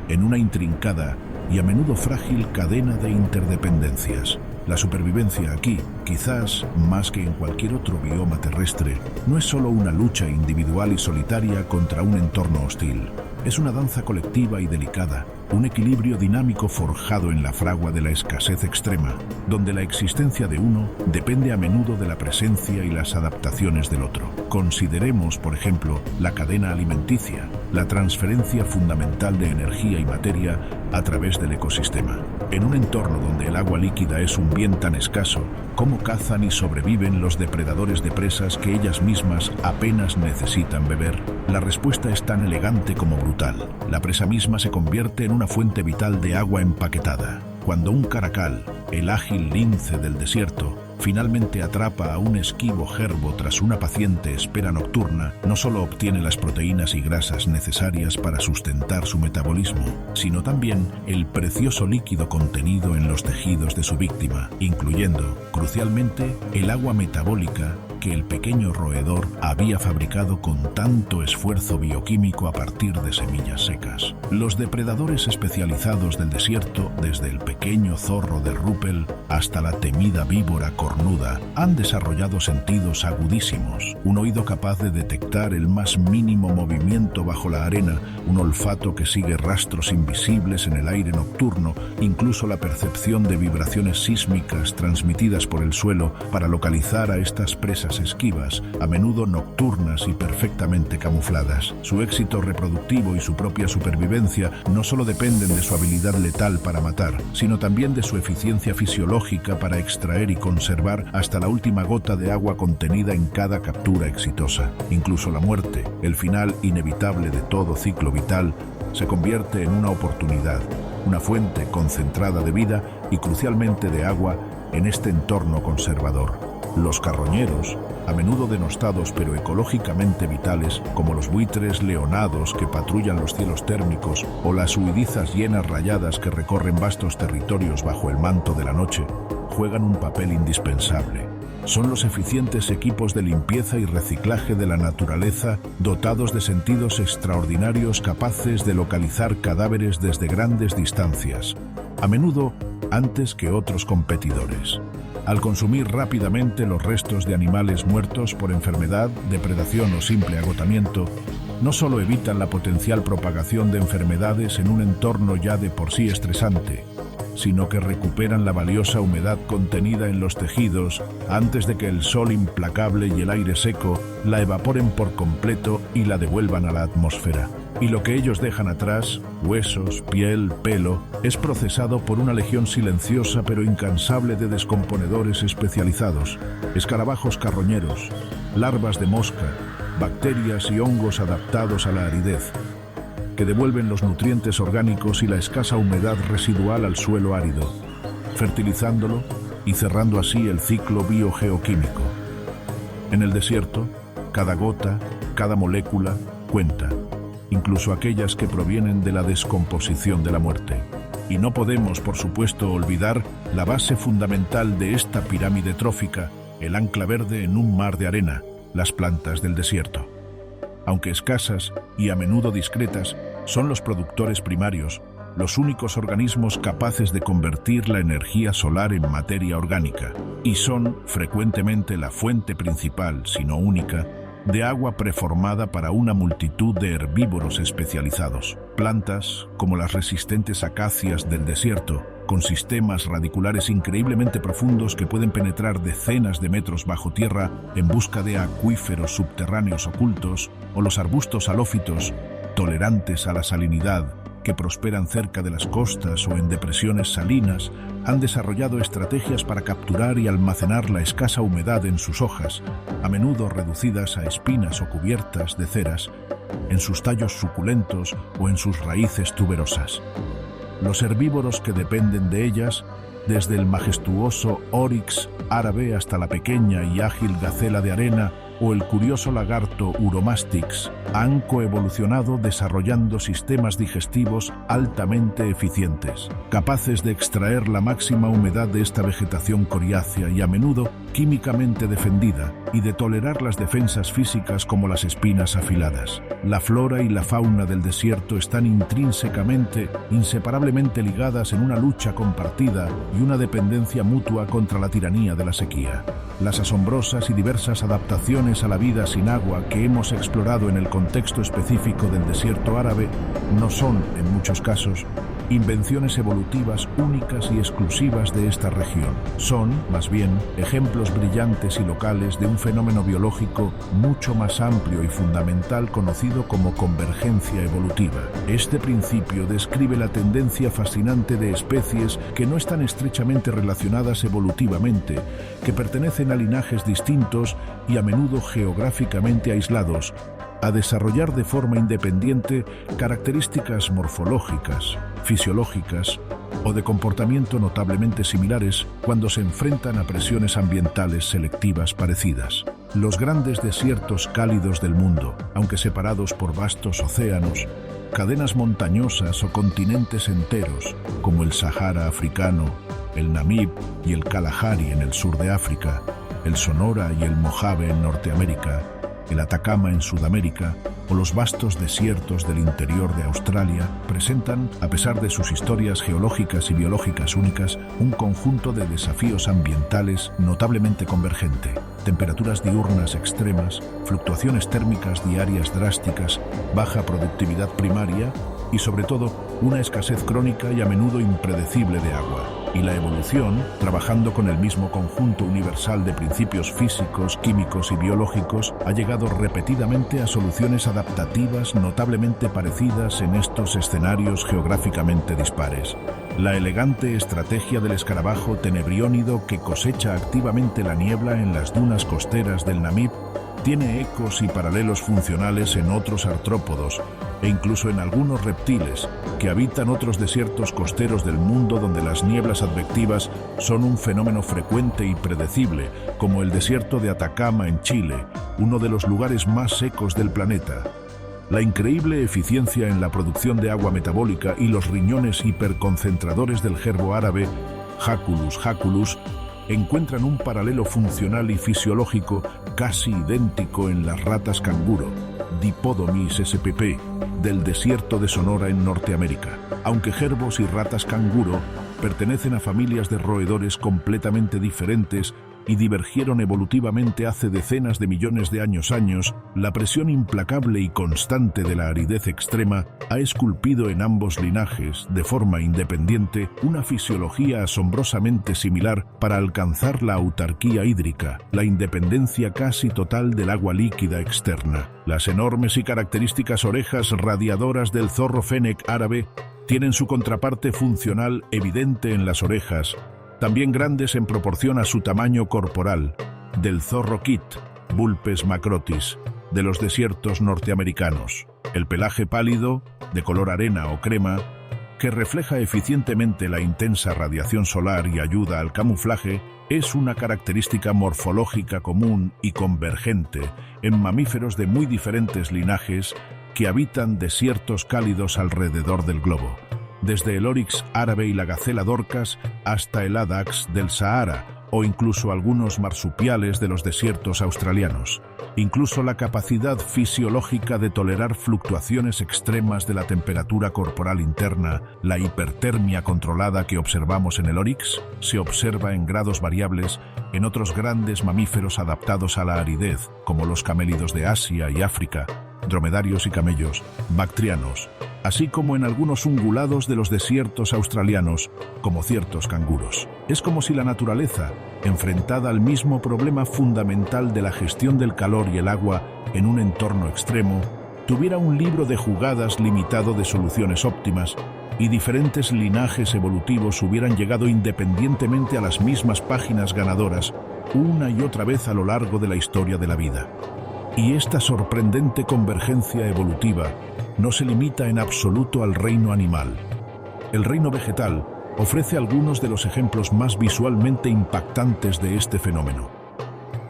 en una intrincada y a menudo frágil cadena de interdependencias. La supervivencia aquí, quizás más que en cualquier otro bioma terrestre, no es solo una lucha individual y solitaria contra un entorno hostil. Es una danza colectiva y delicada, un equilibrio dinámico forjado en la fragua de la escasez extrema, donde la existencia de uno depende a menudo de la presencia y las adaptaciones del otro. Consideremos, por ejemplo, la cadena alimenticia, la transferencia fundamental de energía y materia a través del ecosistema. En un entorno donde el agua líquida es un bien tan escaso, ¿cómo cazan y sobreviven los depredadores de presas que ellas mismas apenas necesitan beber? La respuesta es tan elegante como brutal. La presa misma se convierte en una fuente vital de agua empaquetada. Cuando un caracal, el ágil lince del desierto, finalmente atrapa a un esquivo jerbo tras una paciente espera nocturna, no solo obtiene las proteínas y grasas necesarias para sustentar su metabolismo, sino también el precioso líquido contenido en los tejidos de su víctima, incluyendo, crucialmente, el agua metabólica que el pequeño roedor había fabricado con tanto esfuerzo bioquímico a partir de semillas secas. Los depredadores especializados del desierto, desde el pequeño zorro de Ruppel hasta la temida víbora cornuda, han desarrollado sentidos agudísimos, un oído capaz de detectar el más mínimo movimiento bajo la arena, un olfato que sigue rastros invisibles en el aire nocturno, incluso la percepción de vibraciones sísmicas transmitidas por el suelo para localizar a estas presas esquivas, a menudo nocturnas y perfectamente camufladas. Su éxito reproductivo y su propia supervivencia no solo dependen de su habilidad letal para matar, sino también de su eficiencia fisiológica para extraer y conservar hasta la última gota de agua contenida en cada captura exitosa. Incluso la muerte, el final inevitable de todo ciclo vital, se convierte en una oportunidad, una fuente concentrada de vida y crucialmente de agua en este entorno conservador. Los carroñeros, a menudo denostados pero ecológicamente vitales, como los buitres leonados que patrullan los cielos térmicos o las huidizas hienas rayadas que recorren vastos territorios bajo el manto de la noche, juegan un papel indispensable. Son los eficientes equipos de limpieza y reciclaje de la naturaleza, dotados de sentidos extraordinarios capaces de localizar cadáveres desde grandes distancias, a menudo antes que otros competidores. Al consumir rápidamente los restos de animales muertos por enfermedad, depredación o simple agotamiento, no solo evitan la potencial propagación de enfermedades en un entorno ya de por sí estresante, sino que recuperan la valiosa humedad contenida en los tejidos antes de que el sol implacable y el aire seco la evaporen por completo y la devuelvan a la atmósfera. Y lo que ellos dejan atrás, huesos, piel, pelo, es procesado por una legión silenciosa pero incansable de descomponedores especializados, escarabajos carroñeros, larvas de mosca, bacterias y hongos adaptados a la aridez, que devuelven los nutrientes orgánicos y la escasa humedad residual al suelo árido, fertilizándolo y cerrando así el ciclo biogeoquímico. En el desierto, cada gota, cada molécula cuenta, incluso aquellas que provienen de la descomposición de la muerte. Y no podemos, por supuesto, olvidar la base fundamental de esta pirámide trófica, el ancla verde en un mar de arena, las plantas del desierto. Aunque escasas y a menudo discretas, son los productores primarios, los únicos organismos capaces de convertir la energía solar en materia orgánica, y son frecuentemente la fuente principal, si no única, de agua preformada para una multitud de herbívoros especializados. Plantas, como las resistentes acacias del desierto, con sistemas radiculares increíblemente profundos que pueden penetrar decenas de metros bajo tierra en busca de acuíferos subterráneos ocultos, o los arbustos halófitos, tolerantes a la salinidad, que prosperan cerca de las costas o en depresiones salinas, han desarrollado estrategias para capturar y almacenar la escasa humedad en sus hojas, a menudo reducidas a espinas o cubiertas de ceras, en sus tallos suculentos o en sus raíces tuberosas. Los herbívoros que dependen de ellas, desde el majestuoso oryx árabe hasta la pequeña y ágil gacela de arena o el curioso lagarto Uromastix, han coevolucionado desarrollando sistemas digestivos altamente eficientes, capaces de extraer la máxima humedad de esta vegetación coriácea y a menudo químicamente defendida, y de tolerar las defensas físicas como las espinas afiladas. La flora y la fauna del desierto están intrínsecamente, inseparablemente ligadas en una lucha compartida y una dependencia mutua contra la tiranía de la sequía. Las asombrosas y diversas adaptaciones a la vida sin agua que hemos explorado en el contexto específico del desierto árabe no son, en muchos casos, invenciones evolutivas únicas y exclusivas de esta región. Son, más bien, ejemplos brillantes y locales de un fenómeno biológico mucho más amplio y fundamental conocido como convergencia evolutiva. Este principio describe la tendencia fascinante de especies que no están estrechamente relacionadas evolutivamente, que pertenecen a linajes distintos y a menudo geográficamente aislados, a desarrollar de forma independiente características morfológicas, fisiológicas o de comportamiento notablemente similares cuando se enfrentan a presiones ambientales selectivas parecidas. Los grandes desiertos cálidos del mundo, aunque separados por vastos océanos, cadenas montañosas o continentes enteros, como el Sahara africano, el Namib y el Kalahari en el sur de África, el Sonora y el Mojave en Norteamérica, el Atacama en Sudamérica o los vastos desiertos del interior de Australia, presentan, a pesar de sus historias geológicas y biológicas únicas, un conjunto de desafíos ambientales notablemente convergente. Temperaturas diurnas extremas, fluctuaciones térmicas diarias drásticas, baja productividad primaria y, sobre todo, una escasez crónica y a menudo impredecible de agua. Y la evolución, trabajando con el mismo conjunto universal de principios físicos, químicos y biológicos, ha llegado repetidamente a soluciones adaptativas notablemente parecidas en estos escenarios geográficamente dispares. La elegante estrategia del escarabajo tenebriónido que cosecha activamente la niebla en las dunas costeras del Namib tiene ecos y paralelos funcionales en otros artrópodos e incluso en algunos reptiles que habitan otros desiertos costeros del mundo donde las nieblas advectivas son un fenómeno frecuente y predecible, como el desierto de Atacama en Chile, uno de los lugares más secos del planeta. La increíble eficiencia en la producción de agua metabólica y los riñones hiperconcentradores del gerbo árabe Haculus haculus encuentran un paralelo funcional y fisiológico casi idéntico en las ratas canguro, Dipodomys spp, del desierto de Sonora en Norteamérica. Aunque gerbos y ratas canguro pertenecen a familias de roedores completamente diferentes y divergieron evolutivamente hace decenas de millones de años, la presión implacable y constante de la aridez extrema ha esculpido en ambos linajes, de forma independiente, una fisiología asombrosamente similar para alcanzar la autarquía hídrica, la independencia casi total del agua líquida externa. Las enormes y características orejas radiadoras del zorro fennec árabe tienen su contraparte funcional evidente en las orejas, también grandes en proporción a su tamaño corporal, del zorro kit, Vulpes macrotis, de los desiertos norteamericanos. El pelaje pálido, de color arena o crema, que refleja eficientemente la intensa radiación solar y ayuda al camuflaje, es una característica morfológica común y convergente en mamíferos de muy diferentes linajes que habitan desiertos cálidos alrededor del globo, desde el oryx árabe y la gacela dorcas hasta el addax del Sahara o incluso algunos marsupiales de los desiertos australianos. Incluso la capacidad fisiológica de tolerar fluctuaciones extremas de la temperatura corporal interna, la hipertermia controlada que observamos en el oryx, se observa en grados variables en otros grandes mamíferos adaptados a la aridez, como los camélidos de Asia y África, dromedarios y camellos, bactrianos, así como en algunos ungulados de los desiertos australianos, como ciertos canguros. Es como si la naturaleza, enfrentada al mismo problema fundamental de la gestión del calor y el agua en un entorno extremo, tuviera un libro de jugadas limitado de soluciones óptimas y diferentes linajes evolutivos hubieran llegado independientemente a las mismas páginas ganadoras una y otra vez a lo largo de la historia de la vida. Y esta sorprendente convergencia evolutiva no se limita en absoluto al reino animal. El reino vegetal ofrece algunos de los ejemplos más visualmente impactantes de este fenómeno.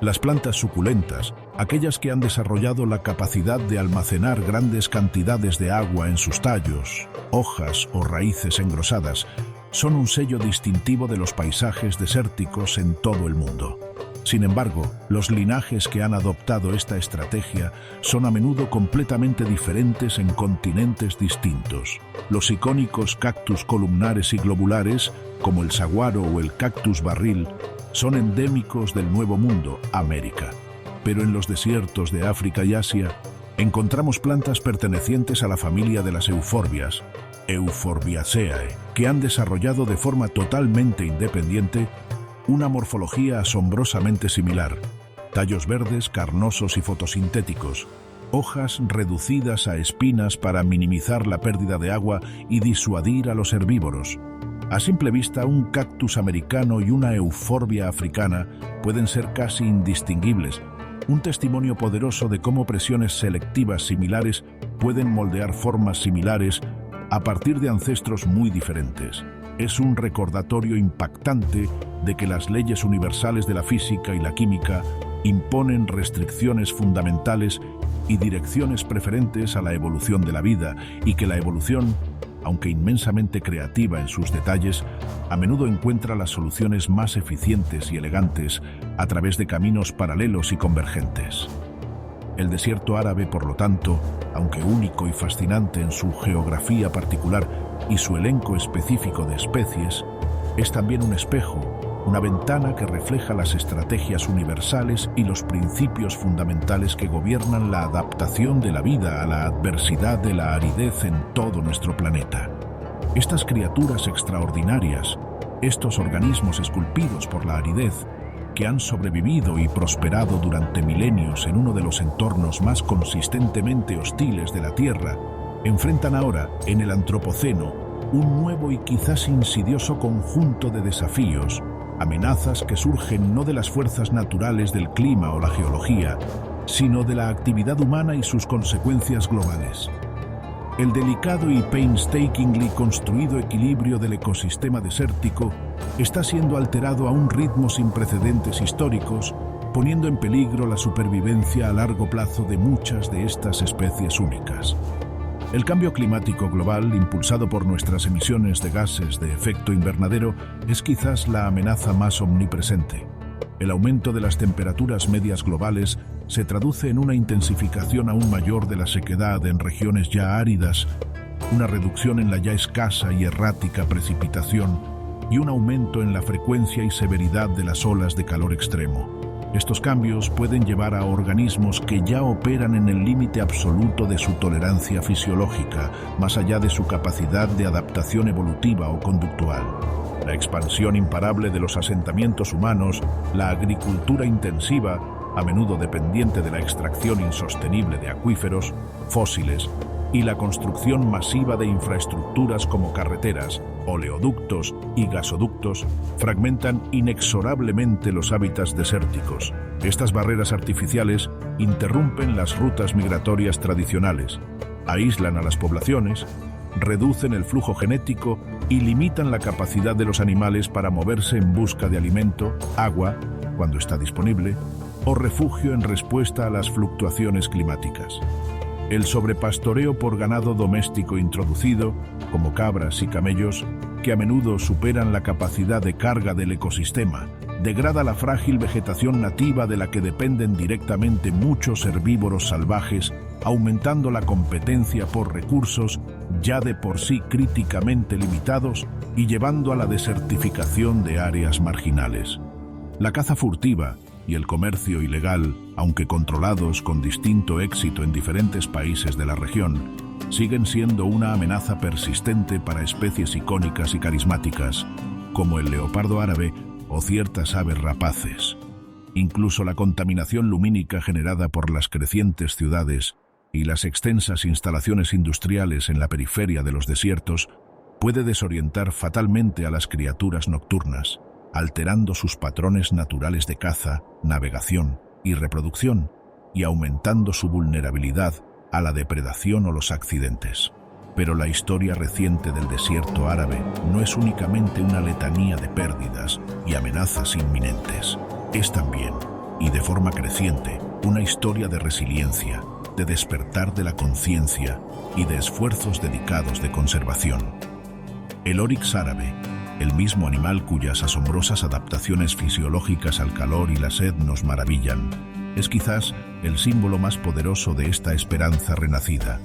Las plantas suculentas, aquellas que han desarrollado la capacidad de almacenar grandes cantidades de agua en sus tallos, hojas o raíces engrosadas, son un sello distintivo de los paisajes desérticos en todo el mundo. Sin embargo, los linajes que han adoptado esta estrategia son a menudo completamente diferentes en continentes distintos. Los icónicos cactus columnares y globulares, como el saguaro o el cactus barril, son endémicos del Nuevo Mundo, América. Pero en los desiertos de África y Asia, encontramos plantas pertenecientes a la familia de las euforbias, Euphorbiaceae, que han desarrollado de forma totalmente independiente una morfología asombrosamente similar: tallos verdes, carnosos y fotosintéticos, hojas reducidas a espinas para minimizar la pérdida de agua y disuadir a los herbívoros. A simple vista, un cactus americano y una euforbia africana pueden ser casi indistinguibles, un testimonio poderoso de cómo presiones selectivas similares pueden moldear formas similares a partir de ancestros muy diferentes. Es un recordatorio impactante de que las leyes universales de la física y la química imponen restricciones fundamentales y direcciones preferentes a la evolución de la vida, y que la evolución, aunque inmensamente creativa en sus detalles, a menudo encuentra las soluciones más eficientes y elegantes a través de caminos paralelos y convergentes. El desierto árabe, por lo tanto, aunque único y fascinante en su geografía particular y su elenco específico de especies, es también un espejo, una ventana que refleja las estrategias universales y los principios fundamentales que gobiernan la adaptación de la vida a la adversidad de la aridez en todo nuestro planeta. Estas criaturas extraordinarias, estos organismos esculpidos por la aridez, que han sobrevivido y prosperado durante milenios en uno de los entornos más consistentemente hostiles de la Tierra, enfrentan ahora, en el Antropoceno, un nuevo y quizás insidioso conjunto de desafíos, amenazas que surgen no de las fuerzas naturales del clima o la geología, sino de la actividad humana y sus consecuencias globales. El delicado y painstakingly construido equilibrio del ecosistema desértico está siendo alterado a un ritmo sin precedentes históricos, poniendo en peligro la supervivencia a largo plazo de muchas de estas especies únicas. El cambio climático global, impulsado por nuestras emisiones de gases de efecto invernadero, es quizás la amenaza más omnipresente. El aumento de las temperaturas medias globales se traduce en una intensificación aún mayor de la sequedad en regiones ya áridas, una reducción en la ya escasa y errática precipitación y un aumento en la frecuencia y severidad de las olas de calor extremo. Estos cambios pueden llevar a organismos que ya operan en el límite absoluto de su tolerancia fisiológica, más allá de su capacidad de adaptación evolutiva o conductual. La expansión imparable de los asentamientos humanos, la agricultura intensiva, a menudo dependiente de la extracción insostenible de acuíferos, fósiles, y la construcción masiva de infraestructuras como carreteras, oleoductos y gasoductos fragmentan inexorablemente los hábitats desérticos. Estas barreras artificiales interrumpen las rutas migratorias tradicionales, aíslan a las poblaciones, reducen el flujo genético y limitan la capacidad de los animales para moverse en busca de alimento, agua, cuando está disponible, o refugio en respuesta a las fluctuaciones climáticas. El sobrepastoreo por ganado doméstico introducido, como cabras y camellos, que a menudo superan la capacidad de carga del ecosistema, degrada la frágil vegetación nativa de la que dependen directamente muchos herbívoros salvajes, aumentando la competencia por recursos ya de por sí críticamente limitados y llevando a la desertificación de áreas marginales. La caza furtiva y el comercio ilegal, aunque controlados con distinto éxito en diferentes países de la región, siguen siendo una amenaza persistente para especies icónicas y carismáticas, como el leopardo árabe o ciertas aves rapaces. Incluso la contaminación lumínica generada por las crecientes ciudades y las extensas instalaciones industriales en la periferia de los desiertos puede desorientar fatalmente a las criaturas nocturnas, alterando sus patrones naturales de caza, navegación y reproducción, y aumentando su vulnerabilidad a la depredación o los accidentes. Pero la historia reciente del desierto árabe no es únicamente una letanía de pérdidas y amenazas inminentes. Es también, y de forma creciente, una historia de resiliencia, de despertar de la conciencia y de esfuerzos dedicados de conservación. El oryx árabe, el mismo animal cuyas asombrosas adaptaciones fisiológicas al calor y la sed nos maravillan, es quizás el símbolo más poderoso de esta esperanza renacida.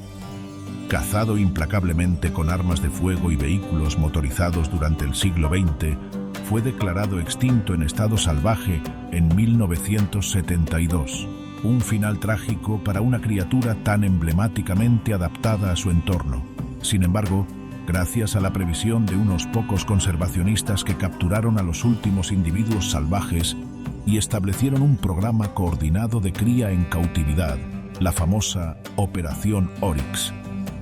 Cazado implacablemente con armas de fuego y vehículos motorizados durante el siglo XX, fue declarado extinto en estado salvaje en 1972. Un final trágico para una criatura tan emblemáticamente adaptada a su entorno. Sin embargo, gracias a la previsión de unos pocos conservacionistas que capturaron a los últimos individuos salvajes y establecieron un programa coordinado de cría en cautividad, la famosa Operación Oryx,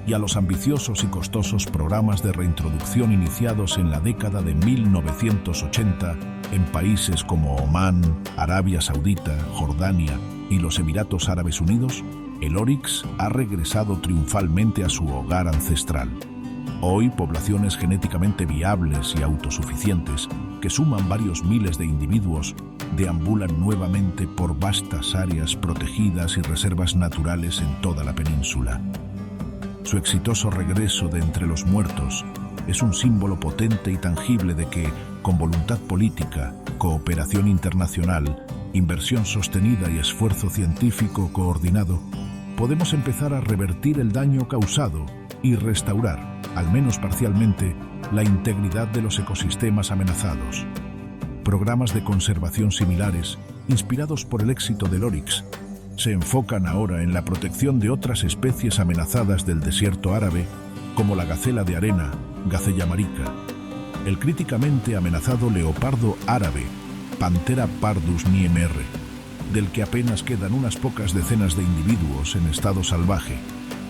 y a los ambiciosos y costosos programas de reintroducción iniciados en la década de 1980 en países como Omán, Arabia Saudita, Jordania y los Emiratos Árabes Unidos, el oryx ha regresado triunfalmente a su hogar ancestral. Hoy, poblaciones genéticamente viables y autosuficientes, que suman varios miles de individuos, deambulan nuevamente por vastas áreas protegidas y reservas naturales en toda la península. Su exitoso regreso de entre los muertos es un símbolo potente y tangible de que, con voluntad política, cooperación internacional, inversión sostenida y esfuerzo científico coordinado, podemos empezar a revertir el daño causado y restaurar, al menos parcialmente, la integridad de los ecosistemas amenazados. Programas de conservación similares, inspirados por el éxito del oryx, se enfocan ahora en la protección de otras especies amenazadas del desierto árabe, como la gacela de arena, Gacella marica, el críticamente amenazado leopardo árabe, Panthera pardus niemr, del que apenas quedan unas pocas decenas de individuos en estado salvaje,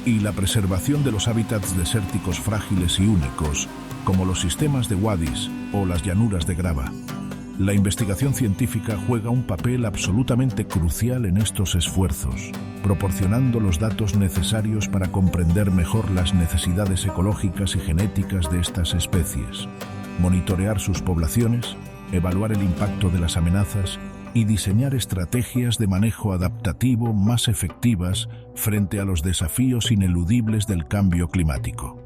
y la preservación de los hábitats desérticos frágiles y únicos, como los sistemas de wadis o las llanuras de grava. La investigación científica juega un papel absolutamente crucial en estos esfuerzos, proporcionando los datos necesarios para comprender mejor las necesidades ecológicas y genéticas de estas especies, monitorear sus poblaciones, evaluar el impacto de las amenazas y diseñar estrategias de manejo adaptativo más efectivas frente a los desafíos ineludibles del cambio climático.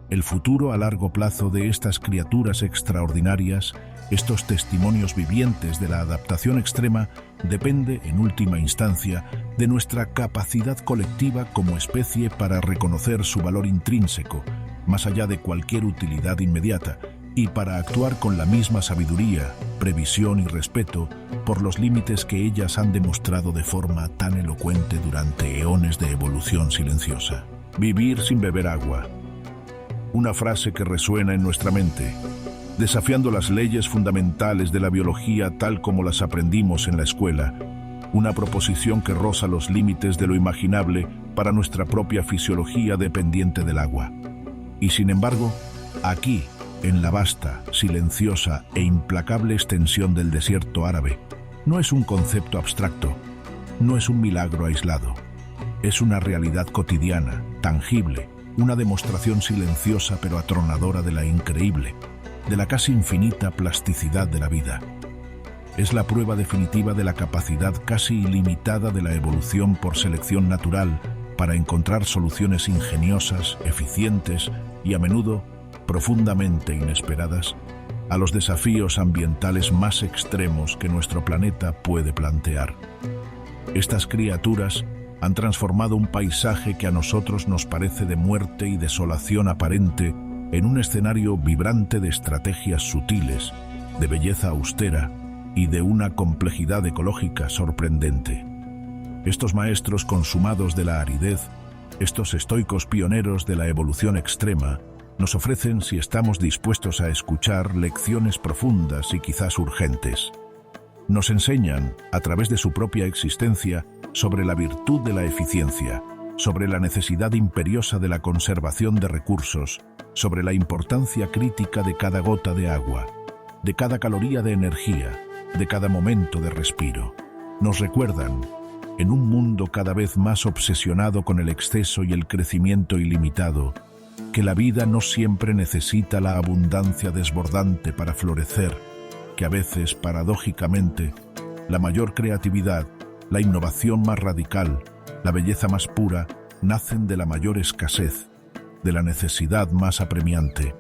El futuro a largo plazo de estas criaturas extraordinarias, estos testimonios vivientes de la adaptación extrema, depende, en última instancia, de nuestra capacidad colectiva como especie para reconocer su valor intrínseco, más allá de cualquier utilidad inmediata, y para actuar con la misma sabiduría, previsión y respeto por los límites que ellas han demostrado de forma tan elocuente durante eones de evolución silenciosa. Vivir sin beber agua. Una frase que resuena en nuestra mente, desafiando las leyes fundamentales de la biología tal como las aprendimos en la escuela, una proposición que roza los límites de lo imaginable para nuestra propia fisiología dependiente del agua. Y sin embargo, aquí, en la vasta, silenciosa e implacable extensión del desierto árabe, no es un concepto abstracto, no es un milagro aislado, es una realidad cotidiana, tangible, una demostración silenciosa pero atronadora de la increíble, de la casi infinita plasticidad de la vida. Es la prueba definitiva de la capacidad casi ilimitada de la evolución por selección natural para encontrar soluciones ingeniosas, eficientes y a menudo profundamente inesperadas a los desafíos ambientales más extremos que nuestro planeta puede plantear. Estas criaturas han transformado un paisaje que a nosotros nos parece de muerte y desolación aparente en un escenario vibrante de estrategias sutiles, de belleza austera y de una complejidad ecológica sorprendente. Estos maestros consumados de la aridez, estos estoicos pioneros de la evolución extrema, nos ofrecen, si estamos dispuestos a escuchar, lecciones profundas y quizás urgentes. Nos enseñan, a través de su propia existencia, sobre la virtud de la eficiencia, sobre la necesidad imperiosa de la conservación de recursos, sobre la importancia crítica de cada gota de agua, de cada caloría de energía, de cada momento de respiro. Nos recuerdan, en un mundo cada vez más obsesionado con el exceso y el crecimiento ilimitado, que la vida no siempre necesita la abundancia desbordante para florecer, que a veces, paradójicamente, la mayor creatividad, la innovación más radical, la belleza más pura, nacen de la mayor escasez, de la necesidad más apremiante.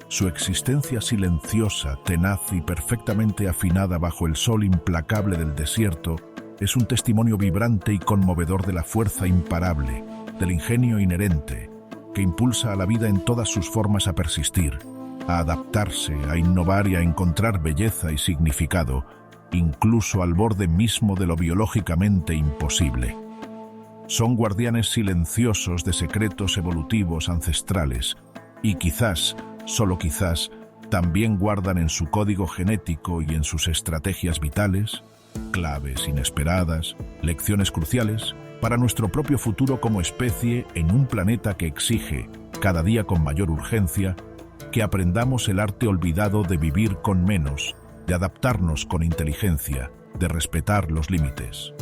Su existencia silenciosa, tenaz y perfectamente afinada bajo el sol implacable del desierto es un testimonio vibrante y conmovedor de la fuerza imparable, del ingenio inherente, que impulsa a la vida en todas sus formas a persistir, a adaptarse, a innovar y a encontrar belleza y significado, incluso al borde mismo de lo biológicamente imposible. Son guardianes silenciosos de secretos evolutivos ancestrales y quizás, solo quizás, también guardan en su código genético y en sus estrategias vitales claves inesperadas, lecciones cruciales para nuestro propio futuro como especie en un planeta que exige, cada día con mayor urgencia, que aprendamos el arte olvidado de vivir con menos, de adaptarnos con inteligencia, de respetar los límites.